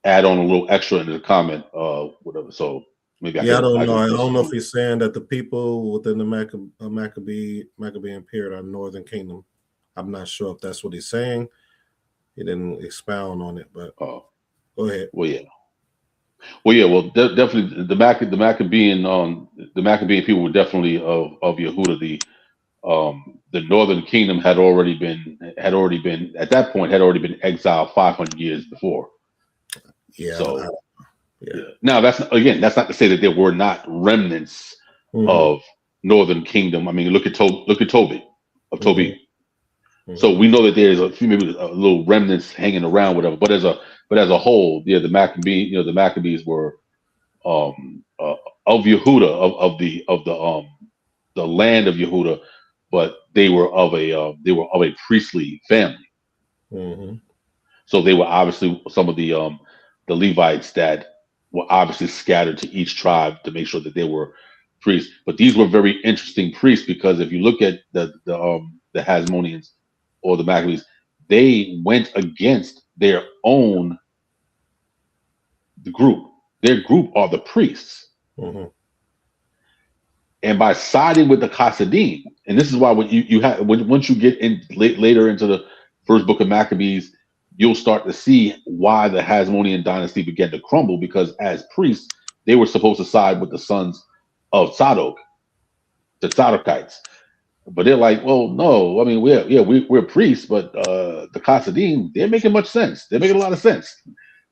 S4: add on a little extra into the comment, whatever. So maybe
S3: Yeah, I don't
S4: I
S3: know.
S4: can
S3: I
S4: listen
S3: don't know
S4: to
S3: if
S4: it.
S3: he's saying that the people within the Maccabean period are Northern Kingdom. I'm not sure if that's what he's saying. He didn't expound on it, but go ahead.
S4: Well, yeah. Well, yeah. Well, definitely the Maccabean people were definitely of Yehuda. The Northern Kingdom had already been at that point had already been exiled 500 years before.
S3: Yeah,
S4: So
S3: yeah.
S4: yeah. Now that's not to say that there were not remnants
S3: Mm-hmm,
S4: of Northern Kingdom. I mean, look at Toby of
S3: mm-hmm,
S4: Toby. So
S3: mm-hmm.
S4: we know that there's a few maybe a little remnants hanging around, whatever. But as a whole, yeah, the Maccabees were of Yehuda of the land of Yehuda, but they were of a priestly family.
S3: Mm-hmm.
S4: So they were obviously some of the Levites that were obviously scattered to each tribe to make sure that they were priests. But these were very interesting priests because if you look at the Hasmoneans or the Maccabees, they went against their own group. Their group are the priests.
S3: Mm-hmm.
S4: And by siding with the Hasidim, and this is why when you have once you get in later into the first book of Maccabees, you'll start to see why the Hasmonean dynasty began to crumble because as priests, they were supposed to side with the sons of Zadok, the Zadokites. But they're like, well, no, I mean, we're priests, but the Hasidim, they're making much sense. They're making a lot of sense.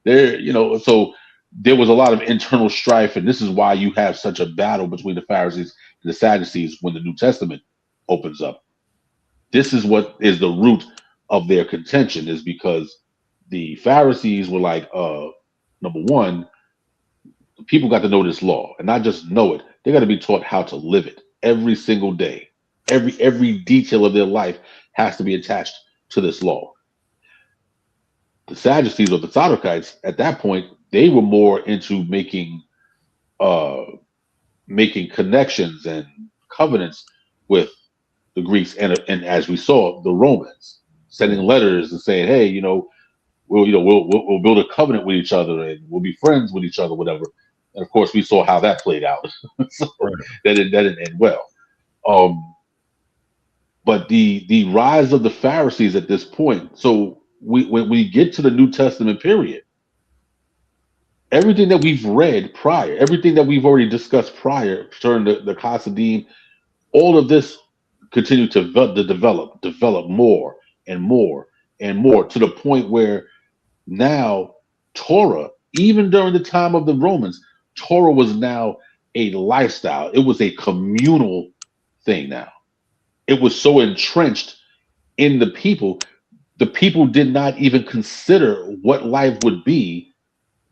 S4: So there was a lot of internal strife, and this is why you have such a battle between the Pharisees and the Sadducees when the New Testament opens up. This is what is the root of their contention, is because the Pharisees were like, number one, people got to know this law, and not just know it; they got to be taught how to live it every single day. Every detail of their life has to be attached to this law. The Sadducees or the Saddukites at that point, they were more into uh making connections and covenants with the Greeks and as we saw the Romans sending
S3: Mm-hmm.
S4: letters and saying, hey, we'll build a covenant with each other and we'll be friends with each other, whatever. And of course, we saw how that played out. So
S3: Right.
S4: that didn't end well. But the rise of the Pharisees at this point. So when we get to the New Testament period, everything that we've read prior, everything that we've already discussed prior during the Hasidim, all of this continued to develop more and more and more to the point where now Torah, even during the time of the Romans, Torah was now a lifestyle. It was a communal thing now. It was so entrenched in the people did not even consider what life would be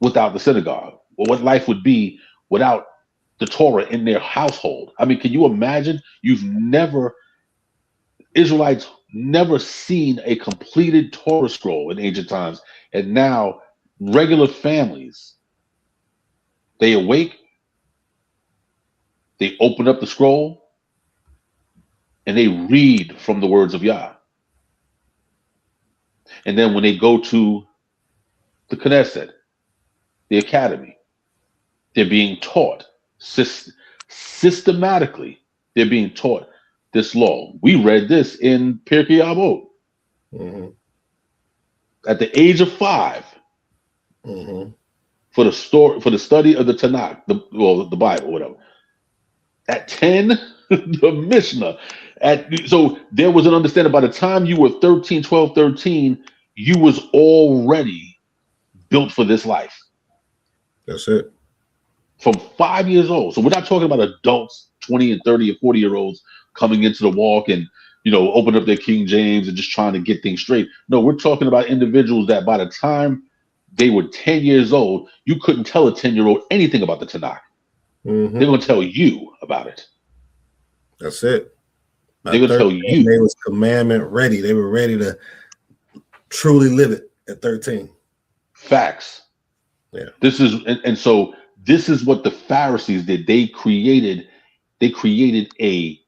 S4: without the synagogue, or what life would be without the Torah in their household. I mean, can you imagine? Israelites never seen a completed Torah scroll in ancient times. And now regular families, they awake, they open up the scroll, and they read from the words of Yah. And then when they go to the Knesset, the academy, they're being taught systematically. They're being taught this law. We read this in Pirkei Avot at the age of 5 for the study of the Tanakh, the Bible, whatever. At 10, the Mishnah. So there was an understanding by the time you were 13, 12, 13, you was already built for this life.
S3: That's it.
S4: From 5 years old. So we're not talking about adults, 20 and 30 and 40-year-olds coming into the walk and, open up their King James and just trying to get things straight. No, we're talking about individuals that by the time they were 10 years old, you couldn't tell a 10-year-old anything about the Tanakh. They're going to tell you about it.
S3: That's it.
S4: They're going to tell you.
S3: They was commandment ready. They were ready to truly live it at 13.
S4: Facts.
S3: Yeah.
S4: And so this is what the Pharisees did. They created a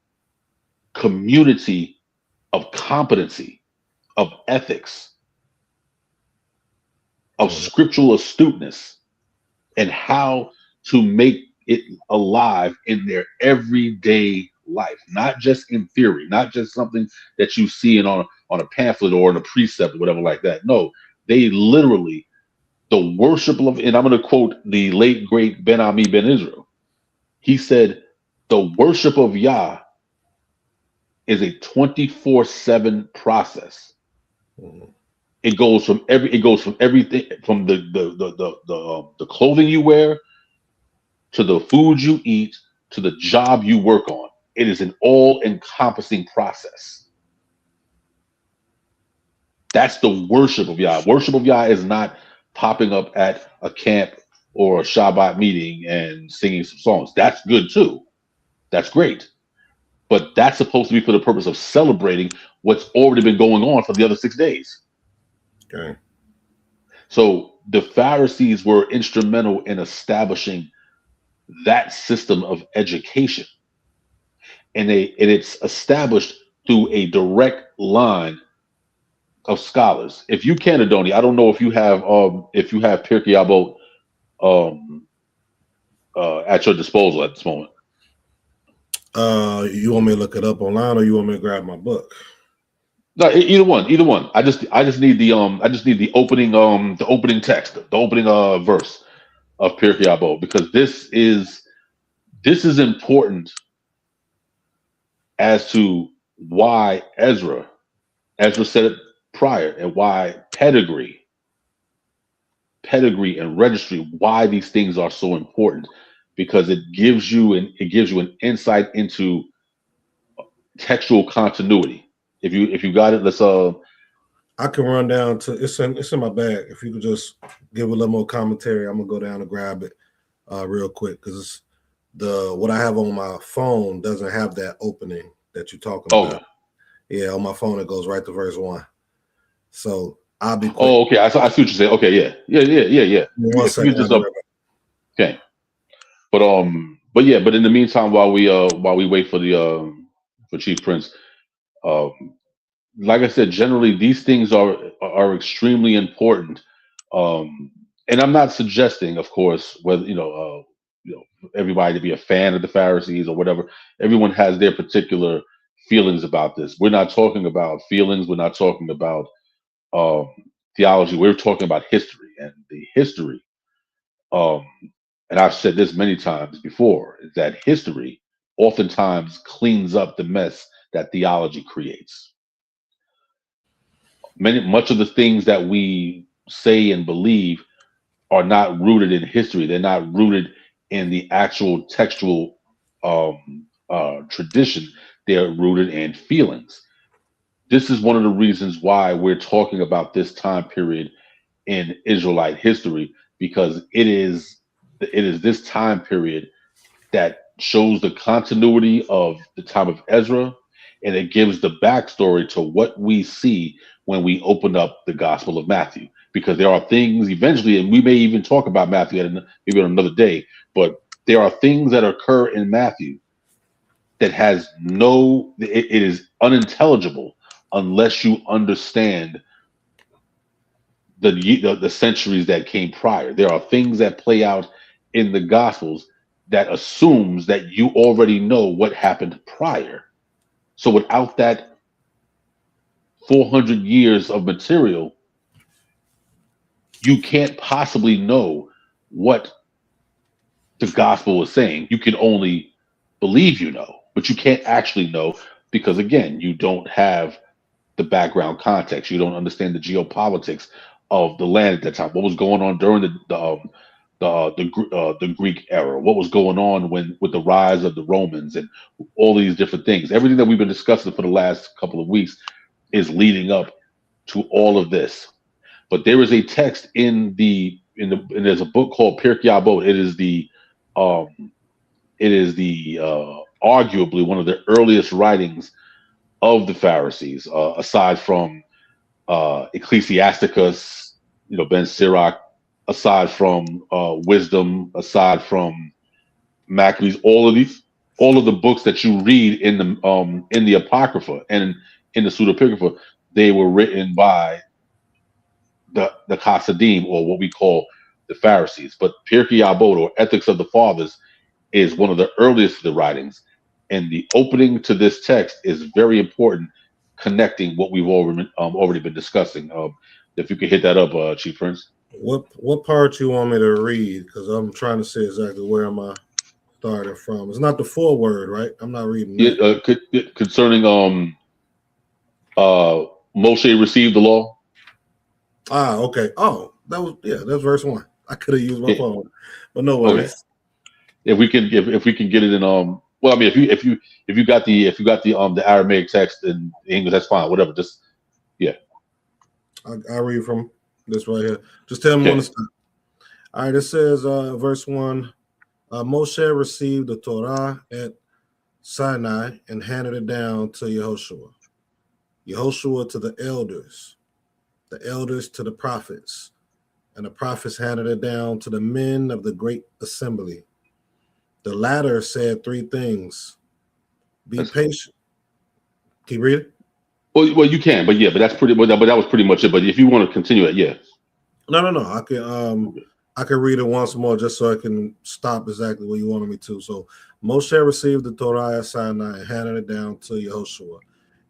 S4: community of competency, of ethics, of scriptural astuteness, and how to make it alive in their everyday life, not just in theory, not just something that you see on a pamphlet or in a precept or whatever like that. No, they literally, the worship of, and I'm going to quote the late great Ben Ami Ben Israel. He said, the worship of Yah is a 24/7 process. It goes from everything, from the clothing you wear, to the food you eat, to the job you work on. It is an all-encompassing process. That's the worship of Yah. Worship of Yah is not popping up at a camp or a Shabbat meeting and singing some songs. That's good too. That's great. But that's supposed to be for the purpose of celebrating what's already been going on for the other 6 days.
S3: Okay.
S4: So the Pharisees were instrumental in establishing that system of education. And it's established through a direct line of scholars. If you can, Adoni, I don't know if you have Pirkei Avot at your disposal at this moment.
S3: You want me to look it up online, or you want me to grab my book?
S4: No, either one. I just need the opening text, the opening verse of Pirkei Avot, because this is important as to why Ezra said it prior, and why pedigree and registry, why these things are so important, because it gives you an insight into textual continuity. If you got it, let's
S3: I can run down to it's in my bag. If you could just give a little more commentary, I'm gonna go down and grab it real quick, because what I have on my phone doesn't have that opening that you're talking about. Yeah, on my phone it goes right to verse 1. So I'll be quick.
S4: Oh, okay. I see what you're saying. Okay, yeah.
S3: One second.
S4: Okay. But in the meantime, while we wait for for Chief Prince, like I said, generally these things are extremely important. And I'm not suggesting, of course, whether everybody to be a fan of the Pharisees or whatever. Everyone has their particular feelings about this. We're not talking about feelings. We're not talking about theology. We're talking about history, and the history. And I've said this many times before, is that history oftentimes cleans up the mess that theology creates. Much of the things that we say and believe are not rooted in history. They're not rooted in the actual textual tradition. They're rooted in feelings. This is one of the reasons why we're talking about this time period in Israelite history, because it is this time period that shows the continuity of the time of Ezra. and it gives the backstory to what we see when we open up the Gospel of Matthew. Because there are things eventually, and we may even talk about Matthew maybe on another day, but there are things that occur in Matthew that has it is unintelligible unless you understand the centuries that came prior. There are things that play out in the Gospels that assumes that you already know what happened prior. So without that 400 years of material, you can't possibly know what the gospel is saying. You can only believe you know, but you can't actually know because, again, you don't have the background context. You don't understand the geopolitics of the land at that time. What was going on during the Greek era? What was going on with the rise of the Romans and all these different things? Everything that we've been discussing for the last couple of weeks is leading up to all of this. But there is a text and there's a book called Pirkei Avot. Um, it is the arguably one of the earliest writings of the Pharisees, aside from Ecclesiasticus, Ben Sirach, aside from Wisdom, aside from Maccabees. All of the books that you read in the Apocrypha and in the Pseudepigrapha, they were written by the Hasidim, or what we call the Pharisees. But Pirkei Avot, or Ethics of the Fathers, is one of the earliest of the writings, and the opening to this text is very important, connecting what we've already been discussing. If you could hit that up, Chief Prince.
S3: What part you want me to read? Because I'm trying to see exactly where am I starting from. It's not the foreword, right? I'm not reading that.
S4: Concerning Moshe received the law.
S3: Okay. Oh, that's verse 1. I could have used my phone, but no worries.
S4: Okay. If we can get it in well, I mean, if you got the Aramaic text in English, that's fine. Whatever. Just
S3: I read from this right here. Just tell me when to stop. All right. It says verse 1. Moshe received the Torah at Sinai and handed it down to Yehoshua. Yehoshua to the elders to the prophets, and the prophets handed it down to the men of the great assembly. The latter said 3 things. Be patient. Can you read it?
S4: Well, you can, but that's pretty. But that was pretty much it. But if you want to continue it, yeah.
S3: No. I can read it once more just so I can stop exactly where you wanted me to. So Moshe received the Torah at Sinai and handed it down to Yehoshua.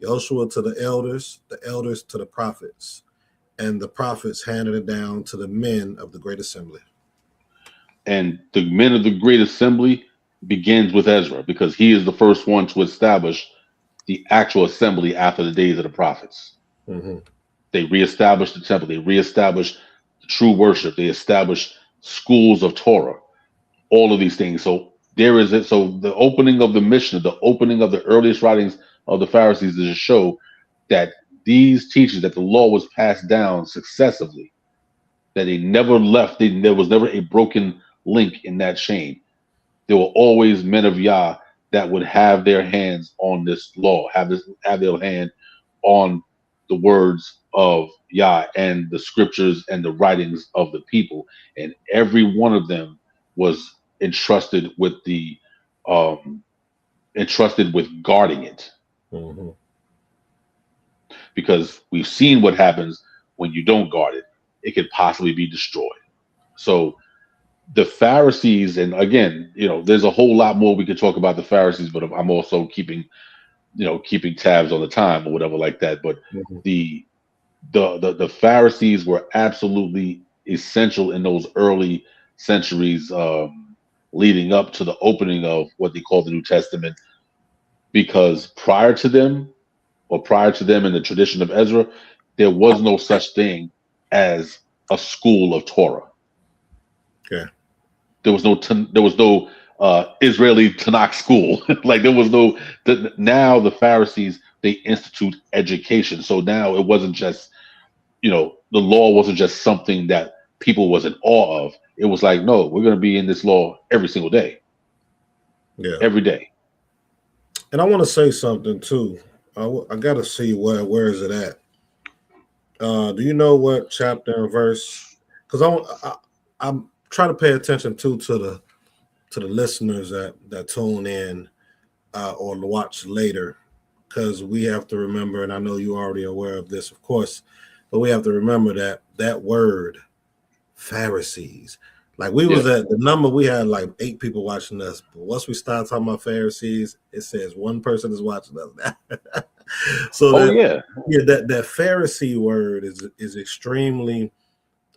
S3: Yehoshua to the elders to the prophets, and the prophets handed it down to the men of the great assembly.
S4: And the men of the great assembly begins with Ezra, because he is the first one to establish the actual assembly after the days of the prophets.
S3: Mm-hmm.
S4: They reestablished the temple. They reestablished the true worship. They established schools of Torah. All of these things. So there is it. So the opening of the Mishnah, the opening of the earliest writings of the Pharisees, is to show that these teachings, that the law was passed down successively, that they never left. There was never a broken link in that chain. There were always men of Yah that would have their hands on this law, have their hand on the words of Yah and the scriptures and the writings of the people, and every one of them was entrusted with guarding it.
S3: Mm-hmm.
S4: Because we've seen what happens when you don't guard it. It could possibly be destroyed. So the Pharisees, and again, there's a whole lot more we could talk about the Pharisees, but I'm also keeping tabs on the time or whatever like that. But
S3: Mm-hmm.
S4: the Pharisees were absolutely essential in those early centuries leading up to the opening of what they call the New Testament, because prior to them in the tradition of Ezra, there was no such thing as a school of Torah.
S3: Okay.
S4: There was no Israeli Tanakh school. Like there was no. Now the Pharisees, they institute education. So now it wasn't just, the law wasn't just something that people was in awe of. It was like, no, we're going to be in this law every single day.
S3: Yeah.
S4: Every day.
S3: And I want to say something too. I got to see where is it at. Do you know what chapter and verse? Because I'm trying to pay attention to the listeners that tune in or watch later, because we have to remember, and I know you're already aware of this, of course, but we have to remember that that word Pharisees. Like we
S4: Yeah.
S3: was at the number, we had like 8 people watching us, but once we start talking about Pharisees, it says one person is watching us. So
S4: Oh
S3: that
S4: yeah.
S3: yeah, that Pharisee word is extremely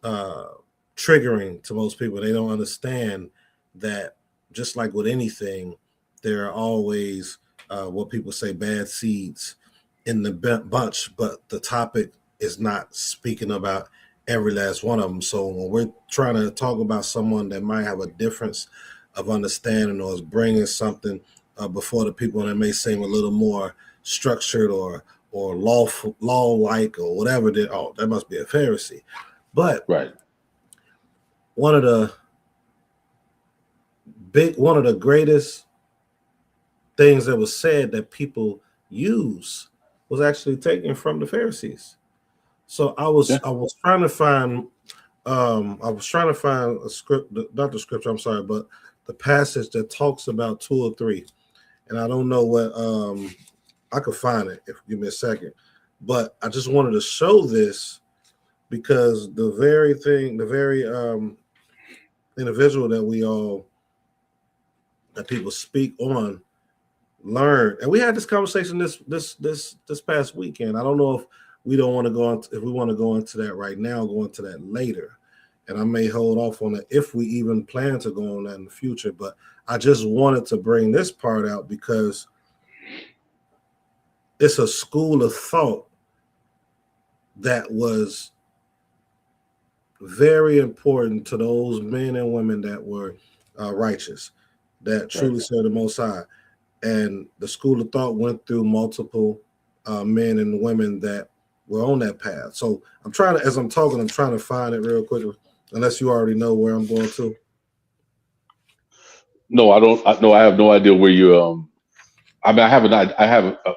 S3: uh, triggering to most people. They don't understand that, just like with anything, there are always what people say bad seeds in the bunch, but the topic is not speaking about every last one of them. So when we're trying to talk about someone that might have a difference of understanding or is bringing something before the people that may seem a little more structured or law like or whatever, that must be a Pharisee. But
S4: Right.
S3: one of the one of the greatest things that was said that people use was actually taken from the Pharisees. So
S4: Yeah.
S3: I was trying to find a script, not the scripture, I'm sorry, but the passage that talks about 2 or 3. And I don't know what I could find it if you give me a second. But I just wanted to show this because the very individual that people speak on learn, and we had this conversation this past weekend. I don't know if we want to go into that right now, go into that later, and I may hold off on it if we even plan to go on that in the future. But I just wanted to bring this part out because it's a school of thought that was very important to those men and women that were righteous, that
S4: Right.
S3: truly served the Most High. And the school of thought went through multiple men and women that were on that path. So as I'm talking, I'm trying to find it real quick, unless you already know where I'm going to.
S4: No, I don't. No, I have no idea where you. I mean, I have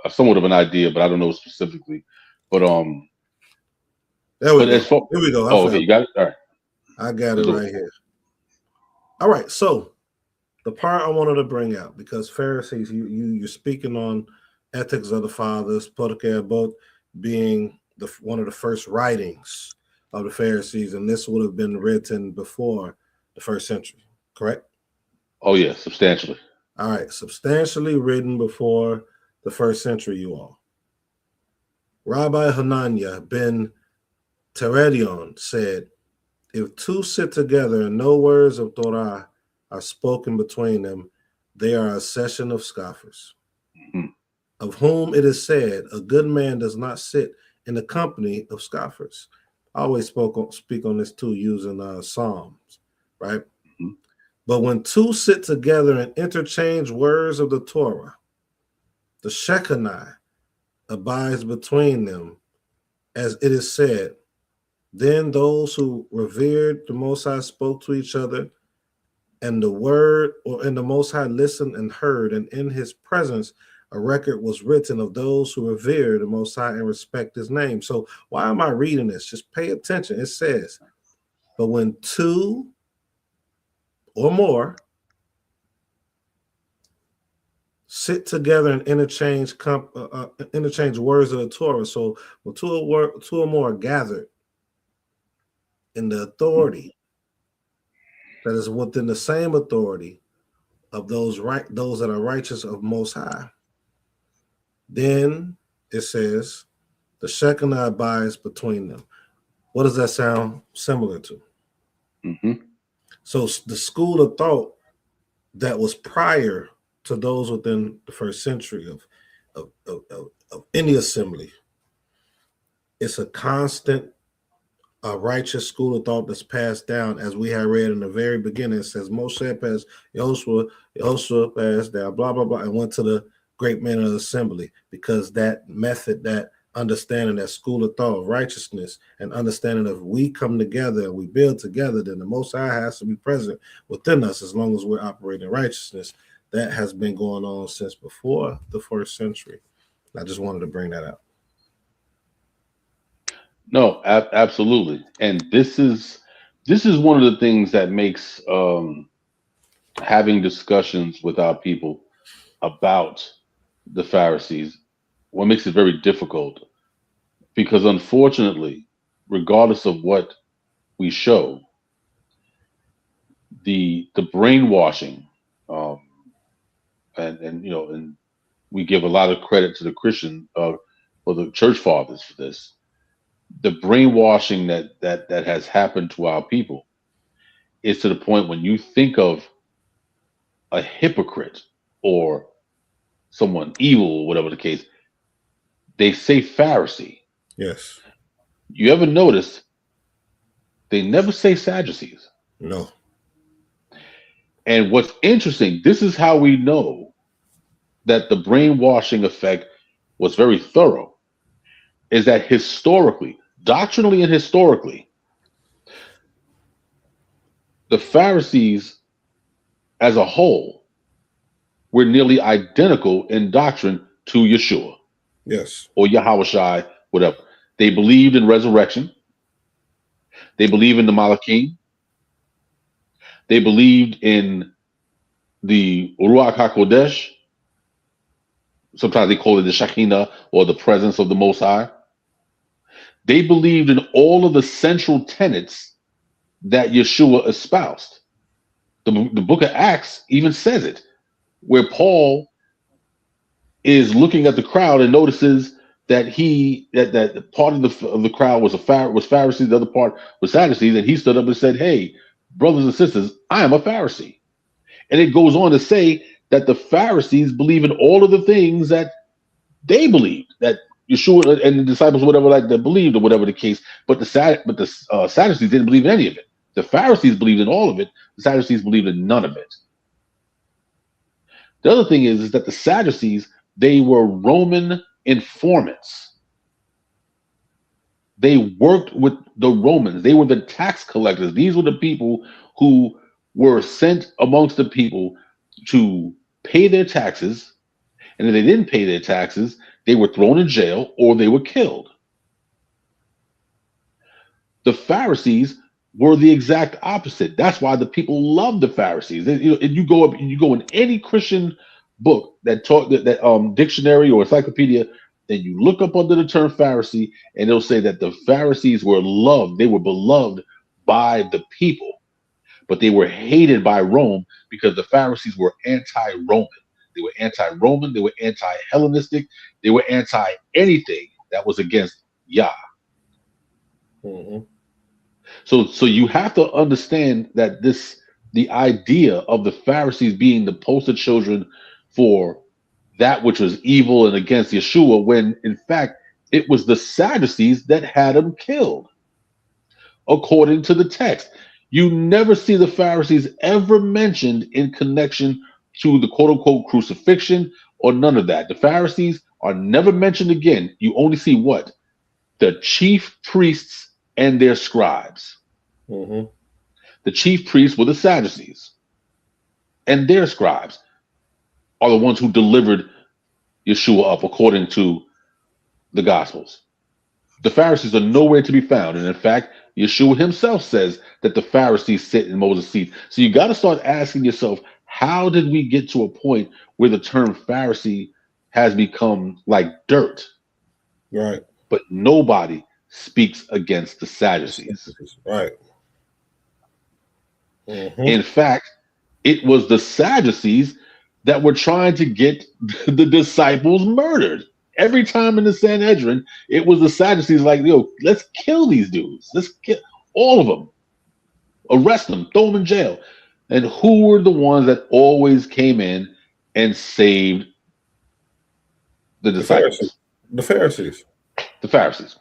S4: a somewhat of an idea, but I don't know specifically. But
S3: There we
S4: but as
S3: go.
S4: far.
S3: Here we go. I
S4: Oh, okay,
S3: found
S4: you
S3: it.
S4: got it. All right.
S3: I got it
S4: Let's do it.
S3: right here. All right. So the part I wanted to bring out, because Pharisees, you're speaking on ethics of the fathers, Podokeh, both being one of the first writings of the Pharisees, and this would have been written before the first century, correct?
S4: Oh yeah, substantially.
S3: All right, substantially written before the first century, you all. Rabbi Hananiah ben Teredion said, if two sit together and no words of Torah are spoken between them, they are a session of scoffers,
S4: Mhm.
S3: of whom it is said, a good man does not sit in the company of scoffers. I always speak on this too, using Psalms, right?
S4: Mhm.
S3: But when two sit together and interchange words of the Torah, the Shekinah abides between them, as it is said, then those who revered the Most High spoke to each other, and the Most High listened and heard, and in his presence a record was written of those who revere the Most High and respect his name. So why am I reading this? Just pay attention. It says, but when two or more sit together and interchange words of the Torah. So when two or more are gathered in the
S4: Mhm.
S3: authority that is within the same authority of those that are righteous of Most High, then it says the Shekinah abides between them. What does that sound similar to?
S4: Mhm.
S3: So the school of thought that was prior to those within the first century of any assembly, it's a constant righteous school of thought that's passed down, as we had read in the very beginning. It says Moshe passed, Yehoshua passed down, blah blah blah, and went to the great men of the assembly, because that method, that understanding, that school of thought of righteousness and understanding of we come together and we build together, then the Most High has to be present within us as long as we're operating righteousness. That has been going on since before the first century. I just wanted to bring that up.
S4: No, absolutely. And this is one of the things that makes having discussions with our people about the Pharisees what makes it very difficult because unfortunately, regardless of what we show, the brainwashing, um, and and we give a lot of credit to the Christian or the church fathers for this. The brainwashing that has happened to our people is to the point when you think of a hypocrite or someone evil, whatever the case, they say Pharisee.
S3: Yes.
S4: You ever notice they never say Sadducees?
S3: No.
S4: And what's interesting, this is how we know that the brainwashing effect was very thorough, is that historically, doctrinally and historically, the Pharisees as a whole were nearly identical in doctrine to Yeshua
S3: Yes.
S4: or Yahushai, whatever. They believed in resurrection. They believed in the Malachim. They believed in the Ruach HaKodesh. Sometimes they call it the Shekinah or the presence of the Most High. They believed in all of the central tenets that Yeshua espoused. The book of Acts even says it, where Paul is looking at the crowd and notices that that part of the crowd was Pharisees, the other part was Sadducees, and he stood up and said, "Hey, brothers and sisters, I am a Pharisee." And it goes on to say that the Pharisees believe in all of the things that they believed, that Yeshua and the disciples, whatever, like they believed, or whatever the case. But the Sadducees didn't believe in any of it. The Pharisees believed in all of it. The Sadducees believed in none of it. The other thing is that the Sadducees, they were Roman informants. They worked with the Romans. They were the tax collectors. These were the people who were sent amongst the people to pay their taxes. And if they didn't pay their taxes, they were thrown in jail or they were killed. The Pharisees were the exact opposite. That's why the people loved the Pharisees. And you go up and you go in any Christian book that talk that dictionary or encyclopedia, and you look up under the term Pharisee, and it'll say that the Pharisees were loved. They were beloved by the people, but they were hated by Rome because the Pharisees were anti-Roman. They were anti-Roman. They were anti-Hellenistic. They were anti anything that was against Yah.
S3: Mm-hmm.
S4: So you have to understand that the idea of the Pharisees being the poster children for that which was evil and against Yeshua, when in fact it was the Sadducees that had him killed, according to the text. You never see the Pharisees ever mentioned in connection to the quote unquote crucifixion or none of that. The Pharisees are never mentioned again. You only see what? The chief priests and their scribes.
S3: Mm-hmm.
S4: The chief priests were the Sadducees, and their scribes are the ones who delivered Yeshua up according to the Gospels. The Pharisees are nowhere to be found. And in fact, Yeshua himself says that the Pharisees sit in Moses' seat. So you got to start asking yourself, how did we get to a point where the term Pharisee has become like dirt,
S3: Right.
S4: but nobody speaks against the Sadducees?
S3: Right. Mm-hmm.
S4: In fact, it was the Sadducees that were trying to get the disciples murdered. Every time in the Sanhedrin, it was the Sadducees like, yo, let's kill these dudes. Let's kill all of them. Arrest them, throw them in jail. And who were the ones that always came in and saved the
S3: The Pharisees.
S4: disciples?
S3: The Pharisees.
S4: The Pharisees.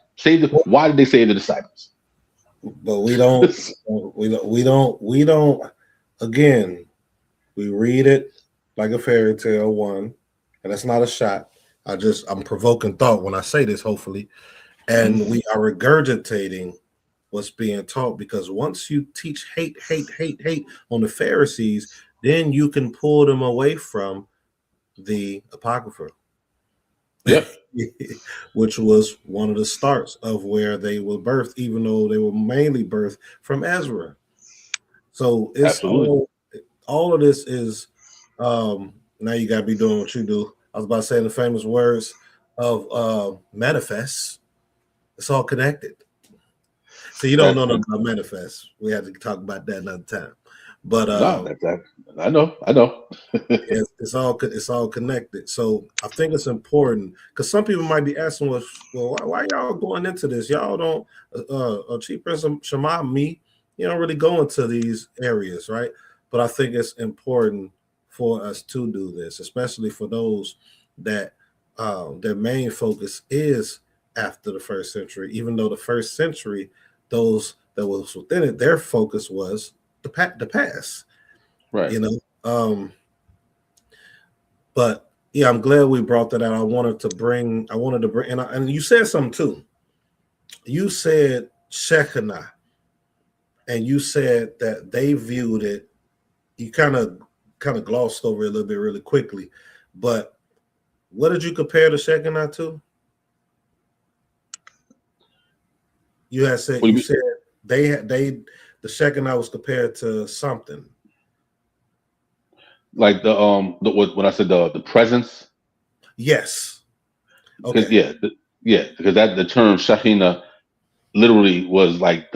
S4: Why did they save the disciples?
S3: But we don't. We don't. Again, we read it like a fairy tale. One, and that's not a shot. I'm provoking thought when I say this. Hopefully, and we are regurgitating what's being taught, because once you teach hate on the Pharisees, then you can pull them away from the Apocrypha.
S4: Yeah,
S3: which was one of the starts of where they were birthed, even though they were mainly birthed from Ezra. So it's
S4: absolutely.
S3: all of this is now you gotta be doing what you do. I was about to say the famous words of manifest. It's all connected. So you don't
S4: That,
S3: know
S4: that
S3: nothing about manifest. We have to talk about that another time. But
S4: no, that I know, I know.
S3: it's all connected. So I think it's important because some people might be asking, well, why y'all going into this? Y'all don't, Chief Prince Shama, me, you don't really go into these areas, right? But I think it's important for us to do this, especially for those that their main focus is after the first century. Even though the first century, those that was within it, their focus was the past.
S4: Right.
S3: You know. But yeah, I'm glad we brought that out. I wanted to bring, and you said something too. You said Shekinah, and you said that they viewed it. You kind of glossed over it a little bit really quickly, but what did you compare the Shekinah to?
S4: What do
S3: You
S4: you mean?
S3: said the Shekinah was compared to something.
S4: Like when I said the presence,
S3: Yes.
S4: because
S3: Okay.
S4: because that the term Shekhinah literally was like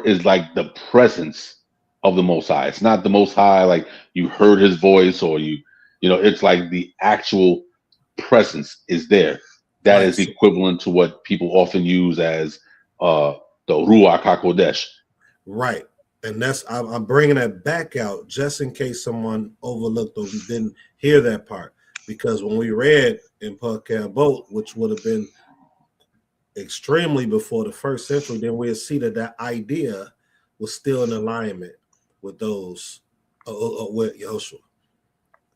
S4: is like the presence of the Most High. It's not the Most High like you heard His voice or it's like the actual presence is there. That
S3: Right.
S4: is
S3: So,
S4: equivalent to what people often use as uh the Ruach Hakodesh.
S3: right. And I'm bringing that back out just in case someone overlooked or didn't hear that part. Because when we read in Podcast Boat, which would have been extremely before the first century, then we'll see that idea was still in alignment with those with Joshua.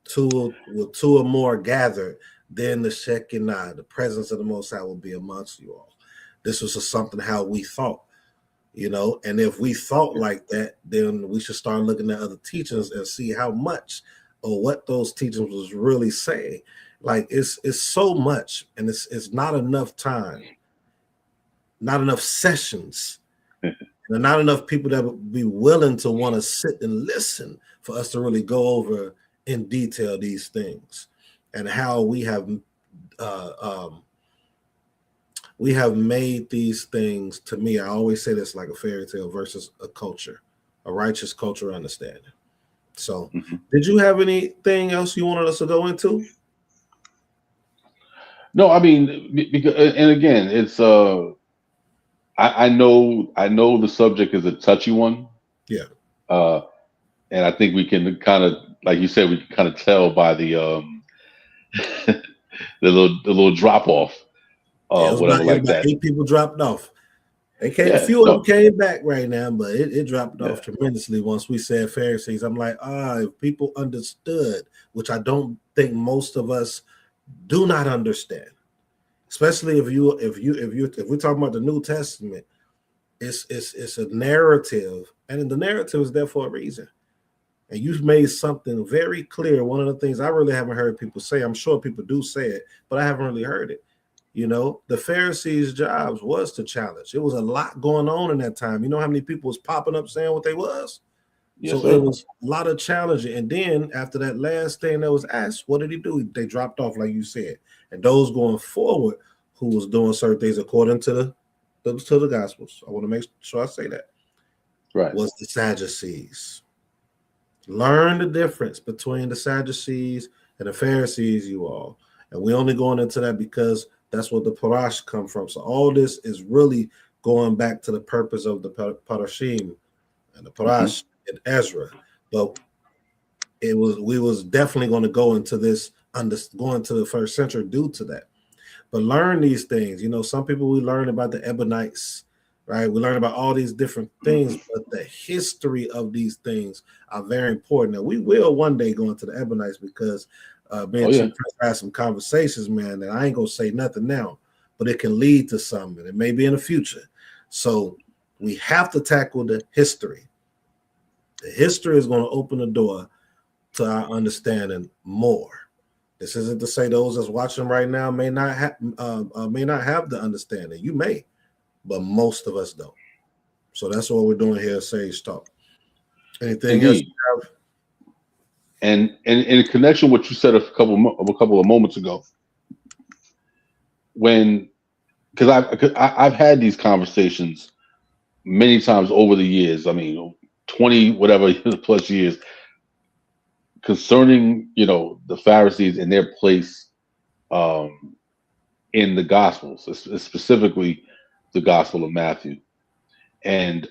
S3: Two or more gathered, then the Shekinah, the presence of the Most High, will be amongst you all. This was just something how we thought. And if we thought like that, then we should start looking at other teachings and see how much or what those teachings was really saying. Like it's so much, and it's not enough time, not enough sessions, and not enough people that would be willing to want to sit and listen for us to really go over in detail these things and how uh, um, we have made these things. To me, I always say this like a fairy tale versus a culture, a righteous culture understanding. So
S4: Mhm.
S3: did you have anything else you wanted us to go into?
S4: No, I mean because and again, it's I know the subject is a touchy one,
S3: Yeah,
S4: uh, and I think we can kind of, like you said, we can kind of tell by the the little drop off, whatever
S3: it was
S4: like
S3: about
S4: that.
S3: 8 people dropped off. They came, a
S4: Yeah,
S3: few of them
S4: no,
S3: came back right now, but it dropped
S4: yeah,
S3: off tremendously once we said Pharisees. I'm like, if people understood, which I don't think most of us do not understand, especially if we're talking about the New Testament, it's a narrative, and the narrative is there for a reason. And you've made something very clear. One of the things I really haven't heard people say, I'm sure people do say it, but I haven't really heard it. The Pharisees' jobs was to challenge. It was a lot going on in that time. You know how many people was popping up saying what they was?
S4: yes,
S3: So it
S4: sir.
S3: was a lot of challenging. And then after that last thing that was asked, what did he do? They dropped off, like you said. And those going forward who was doing certain things according to the Gospels, I want to make sure I say that,
S4: Right.
S3: was the Sadducees. Learn the difference between the Sadducees and the Pharisees, you all. And we're only going into that because that's what the Parash come from. So all this is really going back to the purpose of the Parashim and the
S4: Hmm.
S3: Parash and Ezra. But we was definitely going to go into this going to the first century due to that. But learn these things. Some people, we learn about the Ebionites, right? We learn about all these different things, but the history of these things are very important. Now, we will one day go into the Ebionites because me
S4: Oh
S3: and
S4: yeah.
S3: Chief Prince had some conversations, man, and I ain't going to say nothing now, but it can lead to something. It may be in the future. So we have to tackle the history. The history is going to open the door to our understanding more. This isn't to say those that's watching right now may not have the understanding. You may, but most of us don't. So that's what we're doing here, Sage Talk. Anything else
S4: Indeed.
S3: you have?
S4: And in connection with what you said a couple of moments ago, when because I've had these conversations many times over the years. I mean, 20 whatever plus years concerning the Pharisees and their place um, in the Gospels, specifically the Gospel of Matthew. And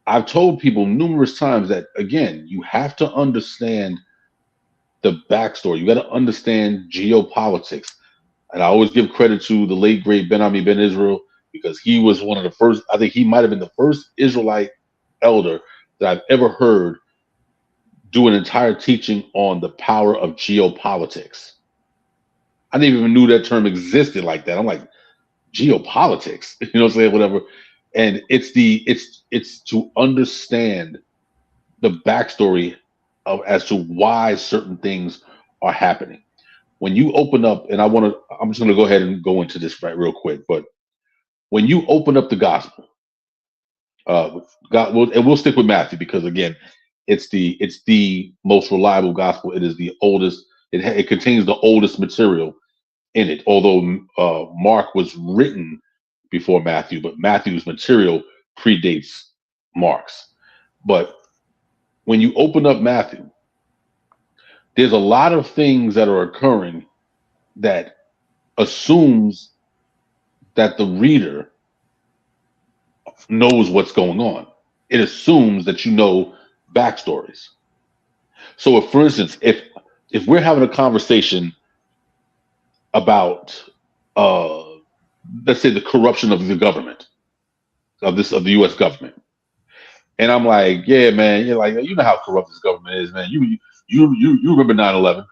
S4: I've told people numerous times that, again, you have to understand the backstory. You got to understand geopolitics. And I always give credit to the late, great Ben Ami Ben Israel, because he was one of the first, I think he might have been the first Israelite elder that I've ever heard do an entire teaching on the power of geopolitics. I didn't even knew that term existed like that. I'm like, geopolitics, you know what I'm saying? Whatever. And it's to understand the backstory of as to why certain things are happening. When you open up, and I'm just gonna go ahead and go into this right real quick, but when you open up the gospel, and we'll stick with Matthew because again, it's the most reliable gospel. It is the oldest. It contains the oldest material in it. Although Mark was written before Matthew, but Matthew's material predates Mark's. But when you open up Matthew, there's a lot of things that are occurring that assumes that the reader knows what's going on. It assumes that you know backstories. So, if, for instance, if we're having a conversation about, uh, let's say, the corruption of the government of the U.S. government, and I'm like, yeah, man, you're like, you know how corrupt this government is, man. You remember 9/11?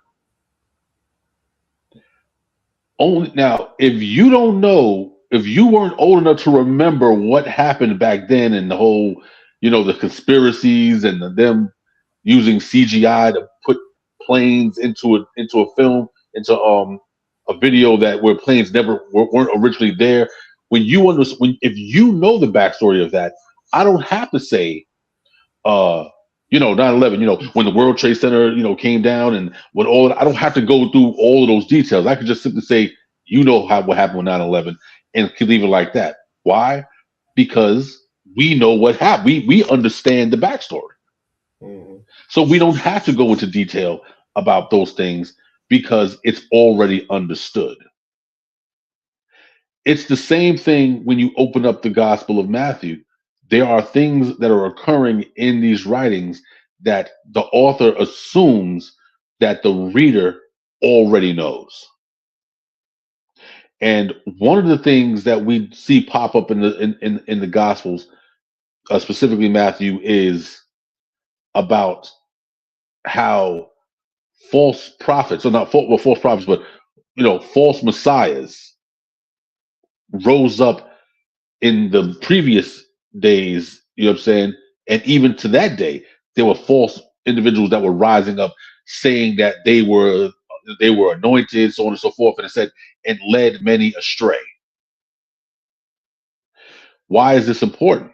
S4: Only now, if you don't know, if you weren't old enough to remember what happened back then and the whole, the conspiracies and them using CGI to put planes into a film, into a video that where planes weren't originally there. If you know the backstory of that, I don't have to say 9/11, when the World Trade Center, came down and when I don't have to go through all of those details. I could just simply say, what happened with 9/11 and could leave it like that. Why? Because we know what happened. We understand the backstory.
S3: Mm-hmm.
S4: So we don't have to go into detail about those things because it's already understood. It's the same thing when you open up the Gospel of Matthew. There are things that are occurring in these writings that the author assumes that the reader already knows. And one of the things that we see pop up in the Gospels, specifically Matthew, is about how false prophets, or not false prophets, but false messiahs rose up in the previous days, you know what I'm saying? And even to that day, there were false individuals that were rising up saying that they were anointed, so on and so forth, and it said, and led many astray. Why is this important?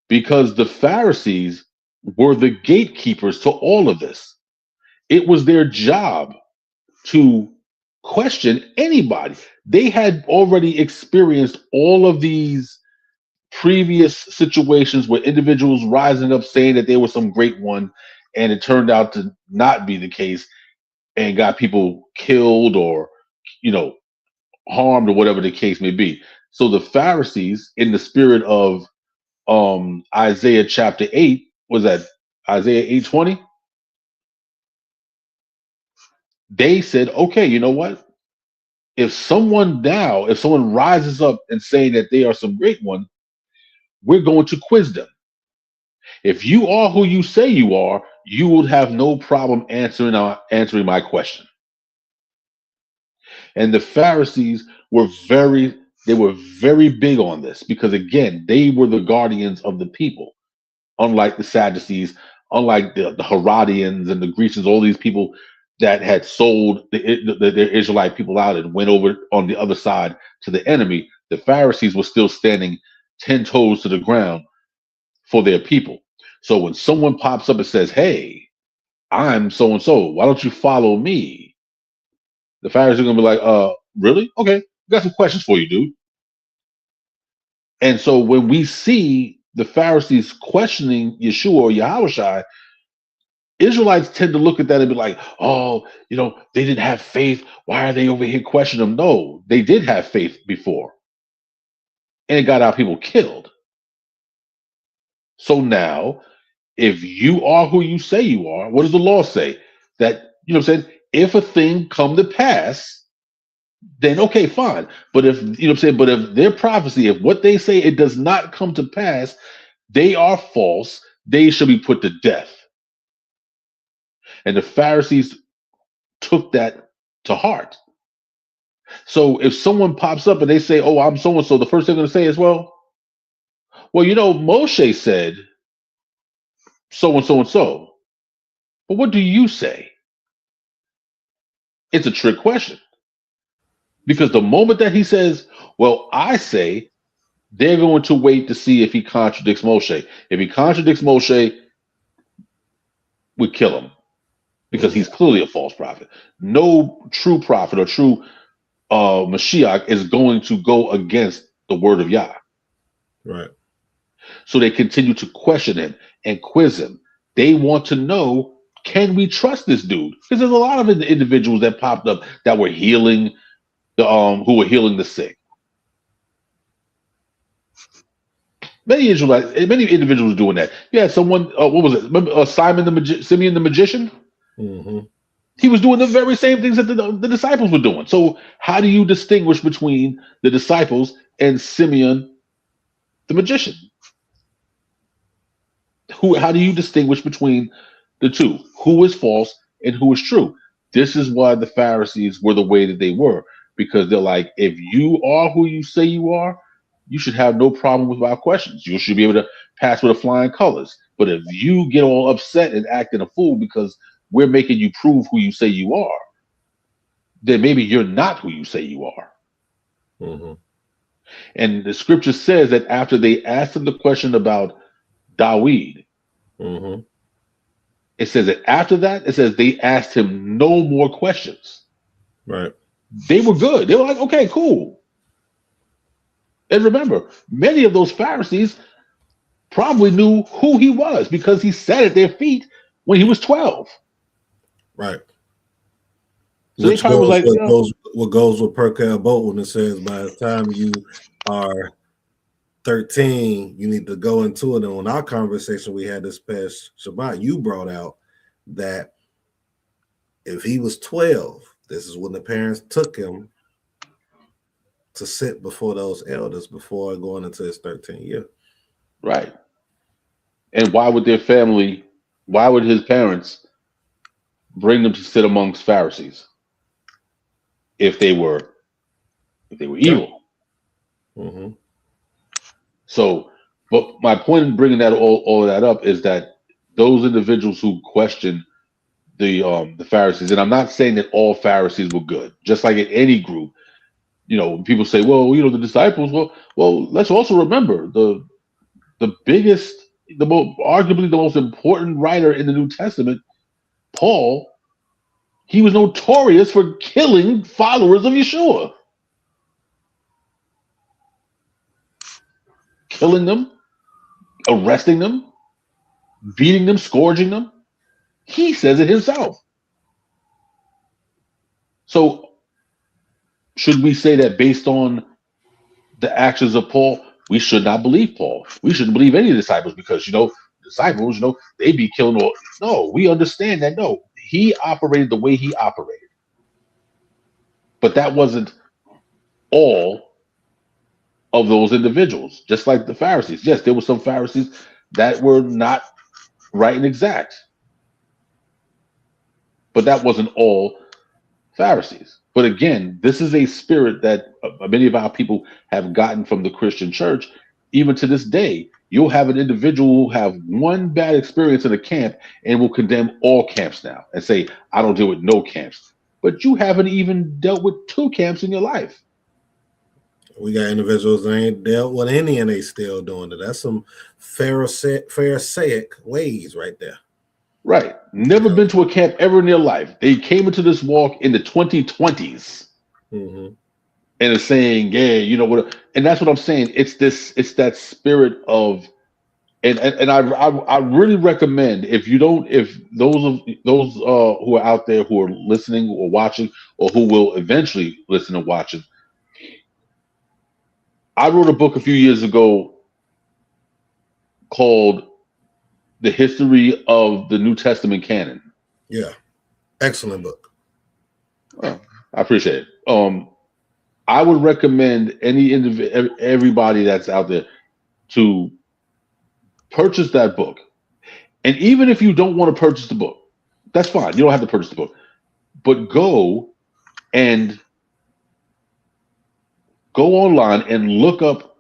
S4: Because the Pharisees were the gatekeepers to all of this. It was their job to question anybody. They had already experienced all of these previous situations where individuals rising up saying that they were some great one, and it turned out to not be the case and got people killed or harmed or whatever the case may be. So the Pharisees, in the spirit of Isaiah chapter 8, was that Isaiah 8:20? They said, okay, you know what? If someone rises up and saying that they are some great one, we're going to quiz them. If you are who you say you are, you will have no problem answering my question. And the Pharisees were very big on this because again, they were the guardians of the people, unlike the Sadducees, unlike the Herodians and the Grecians, all these people. that had sold the Israelite people out and went over on the other side to the enemy, the Pharisees were still standing 10 toes to the ground for their people. So when someone pops up and says, "Hey, I'm so and so, why don't you follow me?" The Pharisees are gonna be like, really? Okay, got some questions for you, dude." And so when we see the Pharisees questioning Yeshua or Yahushua, Israelites tend to look at that and be like, "Oh, they didn't have faith. Why are they over here questioning them?" No, they did have faith before, and it got our people killed. So now, if you are who you say you are, what does the law say? That, what I'm saying, if a thing come to pass, then okay, fine. But if, what I'm saying, but if their prophecy, if what they say it does not come to pass, they are false. They shall be put to death. And the Pharisees took that to heart. So if someone pops up and they say, "Oh, I'm so and so," the first thing they're going to say is, well, Moshe said so and so and so. But what do you say? It's a trick question. Because the moment that he says, "Well, I say," they're going to wait to see if he contradicts Moshe. If he contradicts Moshe, we kill him because he's clearly a false prophet. No true prophet or true Mashiach is going to go against the word of Yah.
S3: Right.
S4: So they continue to question him and quiz him. They want to know, can we trust this dude? Because there's a lot of individuals that popped up that were healing who were healing the sick. Many individuals doing that. Yeah, someone. What was it? Remember, Simeon the magician?
S3: Mm-hmm.
S4: He was doing the very same things that the disciples were doing. So how do you distinguish between the disciples and Simeon the magician? How do you distinguish between the two? Who is false and who is true? This is why the Pharisees were the way that they were, because they're like, if you are who you say you are, you should have no problem with our questions. You should be able to pass with a flying colors. But if you get all upset and acting a fool because we're making you prove who you say you are, then maybe you're not who you say you are.
S3: Mm-hmm.
S4: And the scripture says that after they asked him the question about Dawid,
S3: Mm-hmm.
S4: it says that after that, it says they asked him no more questions.
S3: Right.
S4: They were good. They were like, okay, cool. And remember, many of those Pharisees probably knew who he was because he sat at their feet when he was 12.
S3: Right.
S4: So they probably was like,
S3: what goes with Perkel Boat when it says by the time you are 13, you need to go into it. And on our conversation we had this past Shabbat, you brought out that if he was 12, this is when the parents took him to sit before those elders before going into his 13th year.
S4: right. And why would his parents bring them to sit amongst Pharisees if they were evil?
S3: Mm-hmm.
S4: So, but my point in bringing that all of that up is that those individuals who question the Pharisees, and I'm not saying that all Pharisees were good, just like in any group. People say, well, the disciples. Well, let's also remember the biggest, arguably the most important writer in the New Testament, Paul. He was notorious for killing followers of Yeshua, killing them, arresting them, beating them, scourging them. He says it himself. So should we say that based on the actions of Paul, we should not believe Paul? We shouldn't believe any of the disciples because, disciples, they be killing all. No, we understand that. No, he operated the way he operated. But that wasn't all of those individuals, just like the Pharisees. Yes, there were some Pharisees that were not right and exact. But that wasn't all Pharisees. But again, this is a spirit that many of our people have gotten from the Christian church, even to this day, you'll have an individual who will have one bad experience in a camp and will condemn all camps now and say, I don't deal with no camps. But you haven't even dealt with 2 camps in your life.
S3: We got individuals that ain't dealt with any and they still doing it. That's some Pharisaic ways right there.
S4: Right. Never been to a camp ever in their life. They came into this walk in the 2020s.
S3: Mm-hmm.
S4: And it's saying, yeah, you know what? And that's what I'm saying. It's that spirit of, and I really recommend, if those who are out there who are listening or watching, or who will eventually listen and watch it. I wrote a book a few years ago called "The History of the New Testament Canon."
S3: Yeah, excellent book.
S4: I appreciate it. I would recommend everybody that's out there to purchase that book. And even if you don't want to purchase the book, that's fine. You don't have to purchase the book. But go online and look up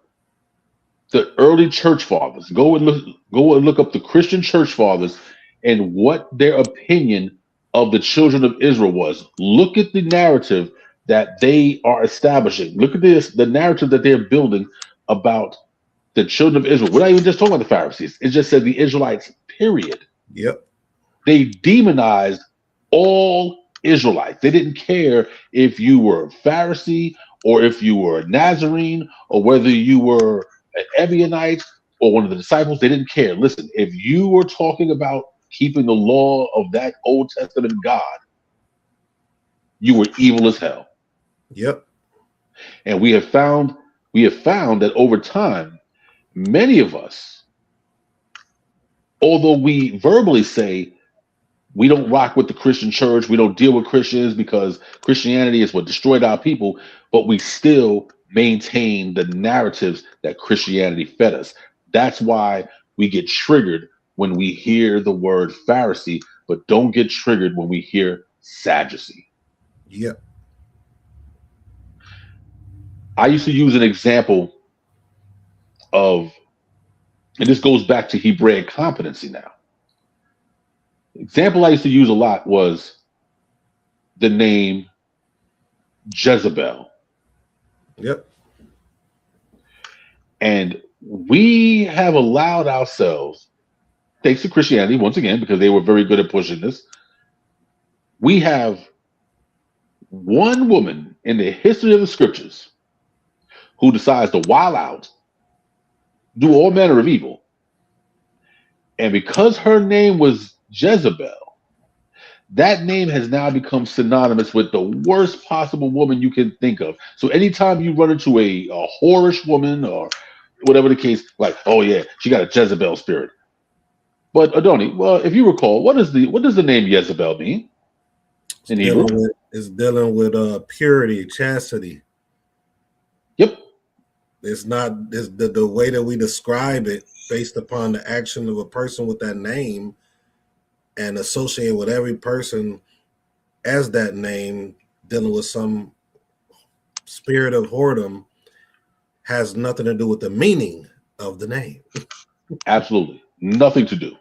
S4: the early church fathers. Go and look up the Christian church fathers and what their opinion of the children of Israel was. Look at the narrative that they are establishing. Look at the narrative that they're building about the children of Israel. We're not even just talking about the Pharisees. It just said the Israelites, period.
S3: Yep.
S4: They demonized all Israelites. They didn't care if you were a Pharisee or if you were a Nazarene or whether you were an Ebionite or one of the disciples. They didn't care. Listen, if you were talking about keeping the law of that Old Testament God, you were evil as hell.
S3: Yep.
S4: And we have found that over time, many of us, although we verbally say we don't rock with the Christian church, we don't deal with Christians because Christianity is what destroyed our people, but we still maintain the narratives that Christianity fed us. That's why we get triggered when we hear the word Pharisee, but don't get triggered when we hear Sadducee.
S3: Yep.
S4: I used to use an example of, and this goes back to Hebraic competency now. Example I used to use a lot was the name Jezebel.
S3: Yep.
S4: And we have allowed ourselves, thanks to Christianity, once again, because they were very good at pushing this, we have one woman in the history of the scriptures who decides to wild out, do all manner of evil. And because her name was Jezebel, that name has now become synonymous with the worst possible woman you can think of. So anytime you run into a whorish woman or whatever the case, like, oh yeah, she got a Jezebel spirit. But Adoni, well, if you recall, what does the name Jezebel mean in Hebrew?
S3: It's dealing with purity, chastity.
S4: Yep.
S3: It's not the way that we describe it based upon the action of a person with that name and associate with every person as that name dealing with some spirit of whoredom has nothing to do with the meaning of the name.
S4: Absolutely. Nothing to do.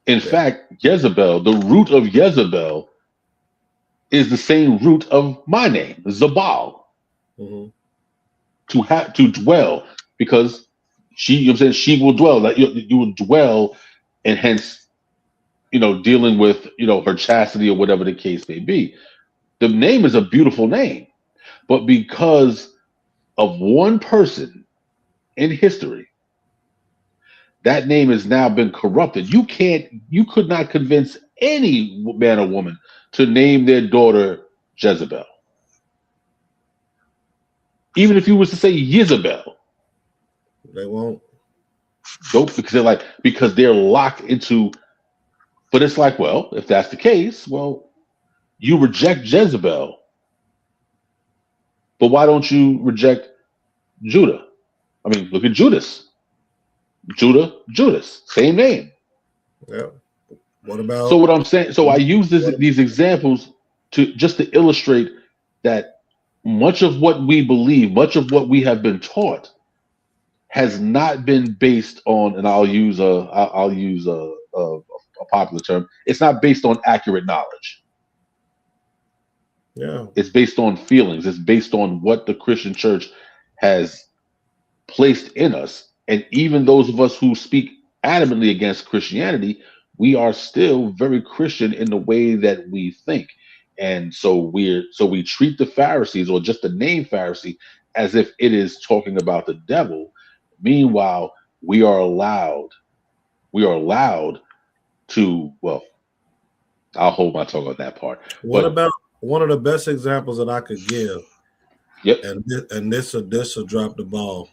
S4: In fact, Jezebel, the root of Jezebel is the same root of my name, Zabal.
S3: Mm-hmm.
S4: To dwell, because she will dwell, that you will dwell, and hence, dealing with, her chastity or whatever the case may be. The name is a beautiful name, but because of one person in history, that name has now been corrupted. You could not convince any man or woman to name their daughter Jezebel. Even if you was to say Jezebel,
S3: they won't.
S4: Don't, because they're locked into. But it's like, well, if that's the case, well, you reject Jezebel, but why don't you reject Judah? I mean, look at Judas. Judas, same name.
S3: Yeah. What about?
S4: So what I'm saying, so I use these examples to illustrate that much of what we believe, much of what we have been taught, has not been based on, and I'll use a popular term. It's not based on accurate knowledge.
S3: Yeah.
S4: It's based on feelings. It's based on what the Christian church has placed in us. And even those of us who speak adamantly against Christianity, we are still very Christian in the way that we think. And so we treat the Pharisees, or just the name Pharisee, as if it is talking about the devil. Meanwhile, we are allowed to, well, I'll hold my tongue on that part.
S3: What
S4: But
S3: about one of the best examples that I could give?
S4: yep.
S3: And this will drop the ball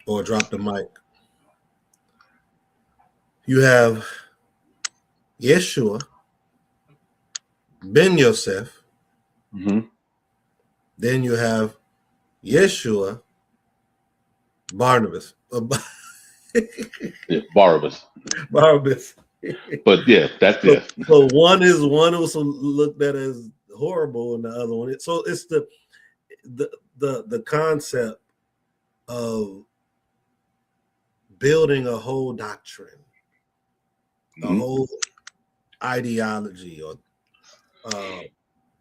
S3: or drop the mic. You have Yeshua, Ben Yosef.
S4: Hmm.
S3: Then you have Yeshua, Barnabas.
S4: Yeah, Barabbas.
S3: Barnabas.
S4: But yeah, that's
S3: So,
S4: it.
S3: so one was looked at as horrible, and the other one. So it's the concept of building a whole doctrine, a
S4: Mhm.
S3: whole ideology, or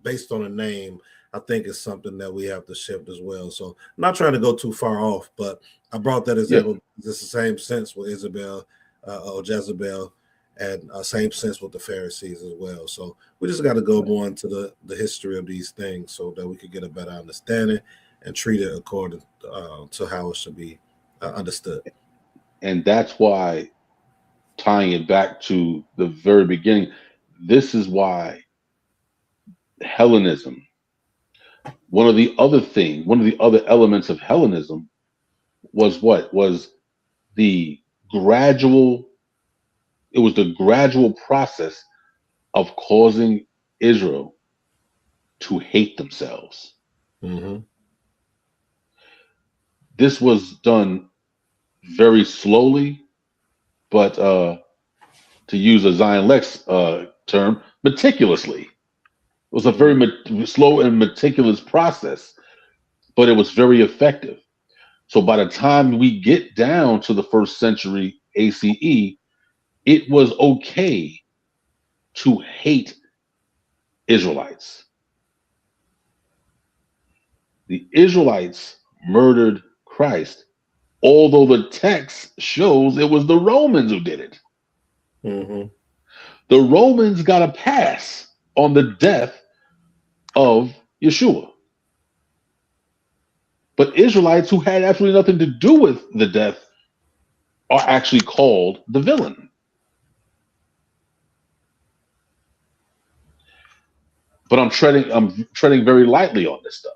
S3: based on a name. I think is something that we have to shift as well. So I'm not trying to go too far off, but I brought that
S4: Yeah.
S3: example. It's the same sense with Isabel or Jezebel, and same sense with the Pharisees as well. So we just got to go more into the history of these things so that we could get a better understanding and treat it according to how it should be understood.
S4: And that's why, tying it back to the very beginning, this is why Hellenism, one of the other elements of Hellenism was what? Was the gradual, it was the gradual process of causing Israel to hate themselves.
S3: Mm-hmm.
S4: This was done very slowly, but to use a Zion Lex term, meticulously. It was a very slow and meticulous process, but it was very effective. So by the time we get down to the first century ACE, it was okay to hate Israelites. The Israelites murdered Christ, although the text shows it was the Romans who did it.
S3: Mm-hmm.
S4: The Romans got a pass on the death of Yeshua. But Israelites who had absolutely nothing to do with the death are actually called the villain. But I'm treading very lightly on this stuff.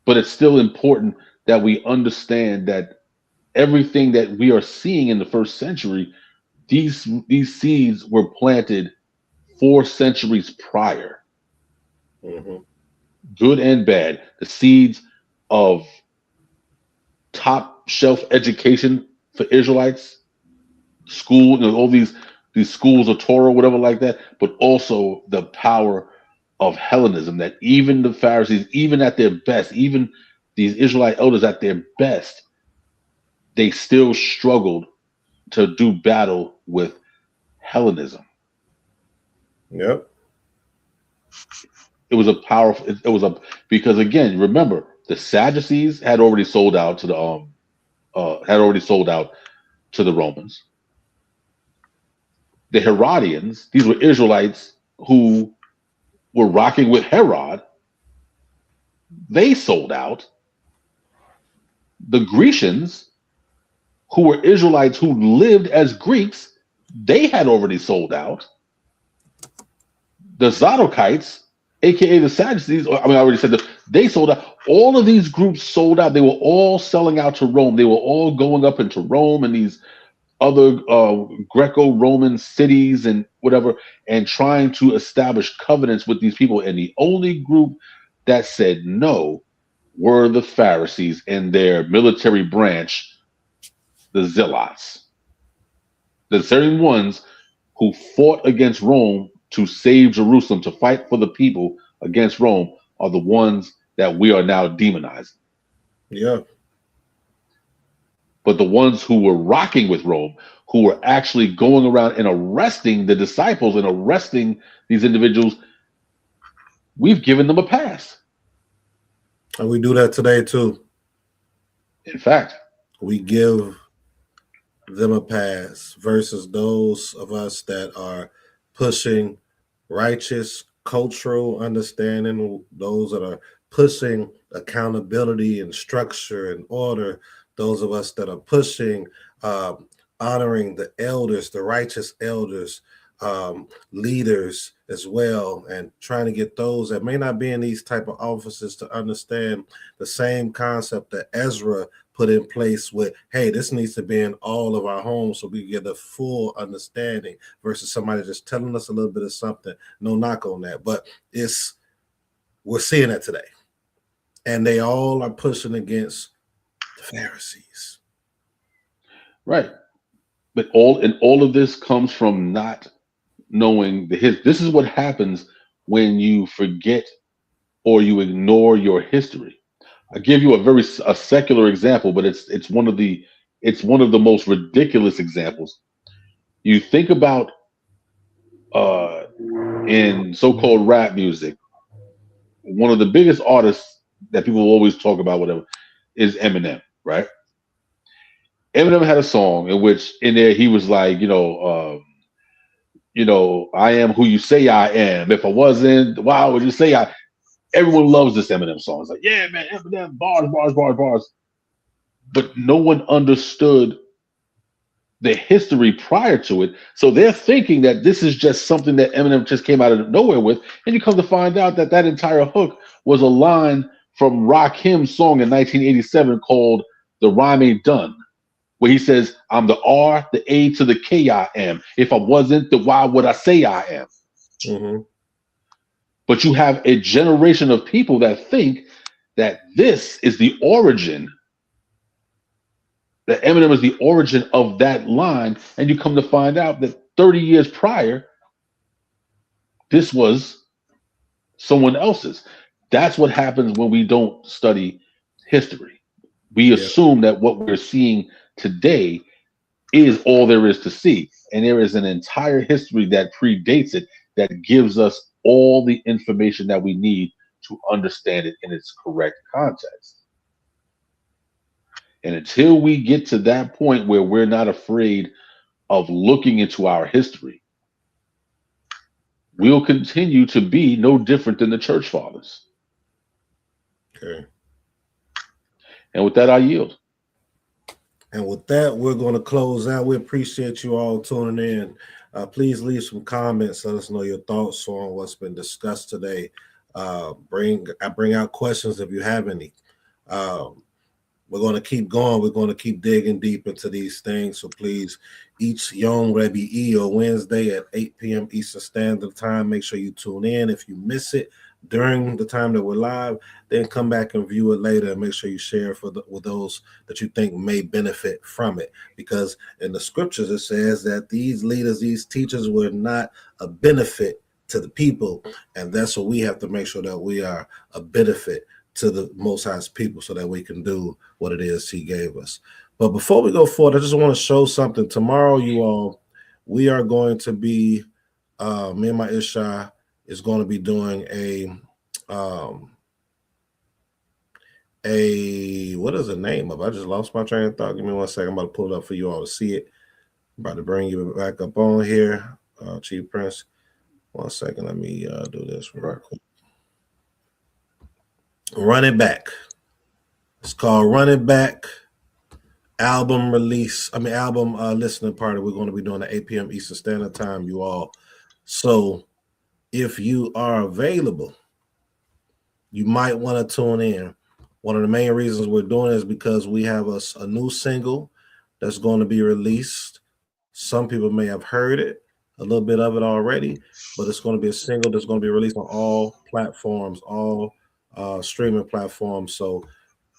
S4: But it's still important that we understand that everything that we are seeing in the first century, these seeds were planted 4 centuries prior,
S3: Mm-hmm.
S4: good and bad. The seeds of top shelf education for Israelites, school, all these schools of Torah, whatever like that, but also the power of Hellenism, that even the Pharisees, even at their best, even these Israelite elders at their best, they still struggled to do battle with Hellenism.
S3: Yep.
S4: It was a powerful, it was a, because again, remember, the Sadducees had already sold out to the Romans. The Herodians, these were Israelites who were rocking with Herod. They sold out. The Grecians, who were Israelites who lived as Greeks, they had already sold out. The Zadokites, aka the Sadducees, I already said that they sold out. All of these groups sold out. They were all selling out to Rome. They were all going up into Rome and these other Greco-Roman cities and whatever, and trying to establish covenants with these people. And the only group that said no were the Pharisees and their military branch, the Zealots, the same ones who fought against Rome to save Jerusalem, to fight for the people against Rome, are the ones that we are now demonizing.
S3: Yeah.
S4: But the ones who were rocking with Rome, who were actually going around and arresting the disciples and arresting these individuals, we've given them a pass.
S3: And we do that today too.
S4: In fact,
S3: We give them a pass versus those of us that are pushing righteous cultural understanding, those that are pushing accountability and structure and order, those of us that are pushing honoring the elders, the righteous elders, leaders as well, and trying to get those that may not be in these type of offices to understand the same concept that Ezra put in place with, hey, this needs to be in all of our homes so we get a full understanding versus somebody just telling us a little bit of something. No knock on that, but we're seeing that today. And they all are pushing against the Pharisees.
S4: right. But all of this comes from not knowing this is what happens when you forget or you ignore your history. I give you a secular example, but it's one of the most ridiculous examples. You think about uh, in so-called rap music, one of the biggest artists that people always talk about, whatever, is Eminem, right? Eminem had a song in which in there he was like, I am who you say I am. If I wasn't, why would you say I? Everyone loves this Eminem song. It's like, yeah, man, Eminem, bars, bars, bars, bars. But no one understood the history prior to it. So they're thinking that this is just something that Eminem just came out of nowhere with. And you come to find out that that entire hook was a line from Rakim's song in 1987 called The Rhyme Ain't Done, where he says, I'm the R, the A to the K I am. If I wasn't, then why would I say I am?
S3: Mm-hmm.
S4: But you have a generation of people that think that this is the origin, that Eminem is the origin of that line. And you come to find out that 30 years prior, this was someone else's. That's what happens when we don't study history. We
S3: Yeah.
S4: assume that what we're seeing today is all there is to see. And there is an entire history that predates it that gives us all the information that we need to understand it in its correct context. And until we get to that point where we're not afraid of looking into our history, we'll continue to be no different than the church fathers.
S3: Okay.
S4: And with that, I yield.
S3: And with that, we're going to close out. We appreciate you all tuning in. Please leave some comments. Let us know your thoughts on what's been discussed today. Bring out questions if you have any. We're going to keep going. We're going to keep digging deep into these things. So please, each Yom Rebbe or Wednesday at 8 p.m. Eastern Standard Time, make sure you tune in. If you miss it during the time that we're live, then come back and view it later and make sure you share with those that you think may benefit from it. Because in the scriptures, it says that these leaders, these teachers were not a benefit to the people. And that's what we have to make sure that we are a benefit to the Most High's people so that we can do what it is he gave us. But before we go forward, I just want to show something. Tomorrow, you all, we are going to be, me and my Isha is going to be doing what is the name of it? I just lost my train of thought. Give me 1 second. I'm about to pull it up for you all to see it. I'm about to bring you back up on here, Chief Prince. 1 second. Let me do this real quick. Run It Back. It's called Run It Back album listening party. We're going to be doing at 8 p.m. Eastern Standard Time, you all. So if you are available, you might want to tune in. One of the main reasons we're doing it is because we have a new single that's going to be released. Some people may have heard it, a little bit of it already, but it's going to be a single that's going to be released on all platforms, all streaming platforms. So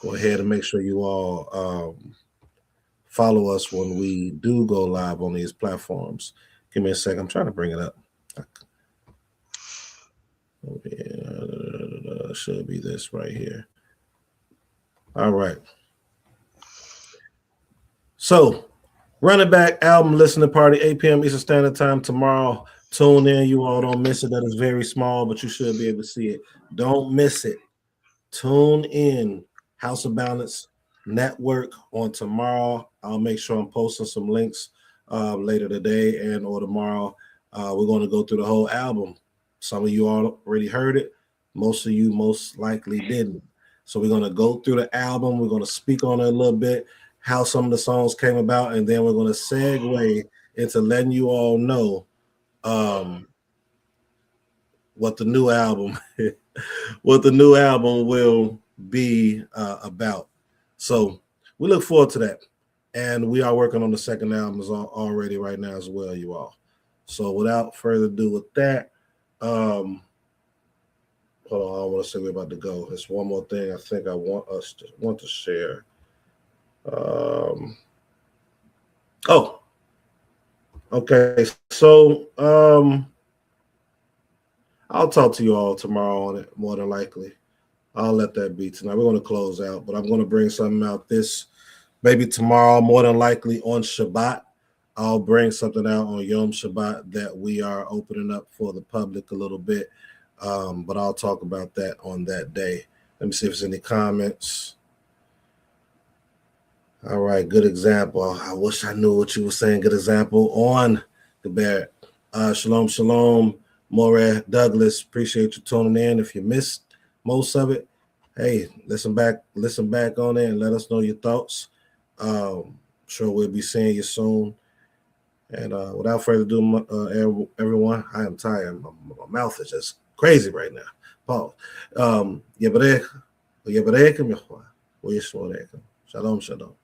S3: go ahead and make sure you all follow us when we do go live on these platforms. Give me a second. I'm trying to bring it up. Should be this right here. All right. So, Running Back album listening party, 8 p.m. Eastern Standard Time tomorrow. Tune in. You all don't miss it. That is very small, but you should be able to see it. Don't miss it. Tune in. House of Balance Network on tomorrow. I'll make sure I'm posting some links later today and or tomorrow. We're going to go through the whole album. Some of you already heard it. Most of you most likely didn't. So we're going to go through the album. We're going to speak on it a little bit, how some of the songs came about, and then we're going to segue into letting you all know what the new album will be about. So we look forward to that. And we are working on the second album already right now as well, you all. So without further ado with that, hold on, I don't want to say we're about to go. There's one more thing I think I want to share. Okay. So I'll talk to you all tomorrow on it, more than likely. I'll let that be tonight. We're going to close out, but I'm going to bring something out maybe tomorrow, more than likely on Shabbat. I'll bring something out on Yom Shabbat that we are opening up for the public a little bit, but I'll talk about that on that day. Let me see if there's any comments. All right, good example. I wish I knew what you were saying. Good example on the Barrett. Shalom, shalom. Morad Douglas, appreciate you tuning in. If you missed most of it, hey, listen back on it and let us know your thoughts. Sure we'll be seeing you soon. And without further ado, everyone, I am tired. My mouth is just crazy right now. Pause. Shalom, shalom.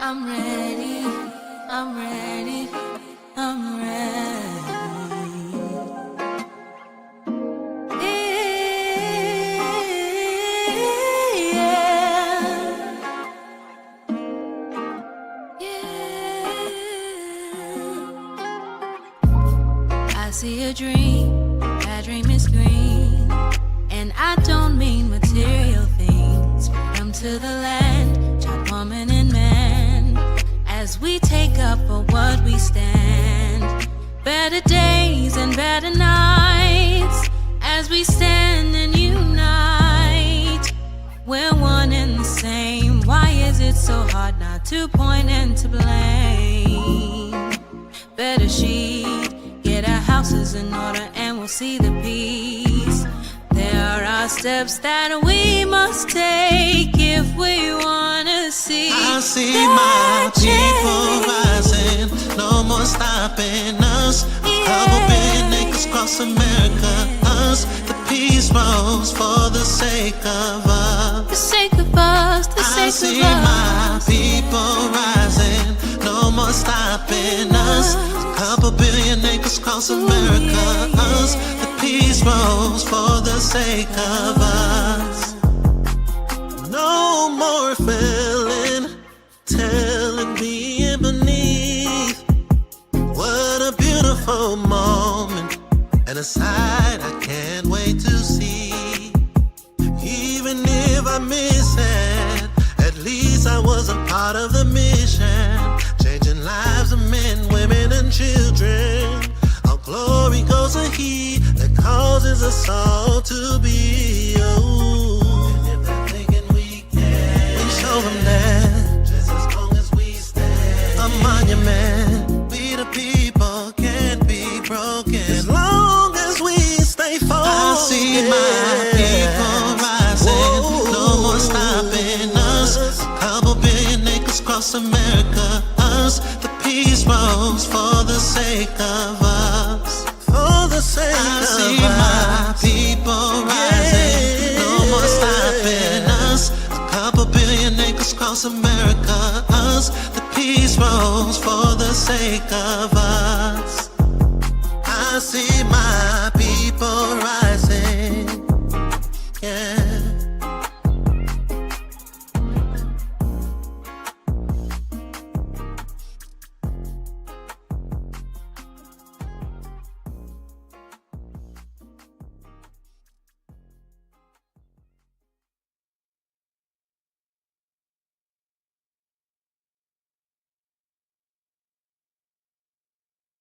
S1: I'm ready. I see a dream, that dream is green, and I don't mean material things. Freedom to the land, child, woman, and man, as we take up for what we stand. Better days and better nights, as we stand and unite. We're one and the same. Why is it so hard not to point and to blame? Better sheet, get our houses in order and we'll see the peace. There are steps that we must take if we want to see.
S2: I see my people rising, no more stopping us. Couple billion acres across America, us. The peace rose for the sake of us.
S1: The sake of us, the sake of us.
S2: I see my people rising, no more stopping us. Couple billion acres across America, us. The peace rose for the sake of us. No more failing, telling, being beneath. What a beautiful moment, and a sight I can't wait to see. Even if I miss it, at least I was a part of the mission, changing lives of men, women, and children. All glory goes to He that causes us all to be. And if they're thinking we can, we show them that just as long as we stand, a monument. We the people can't be broken as long as we stay focused. I see my people rising, no more stopping us. A couple billion acres across America, us. The peace rose for the sake of us. For the sake of us. I see my people rising, no more stopping us. A couple billion acres across America, us. The peace rose for the sake of us. I see my people rising, yeah.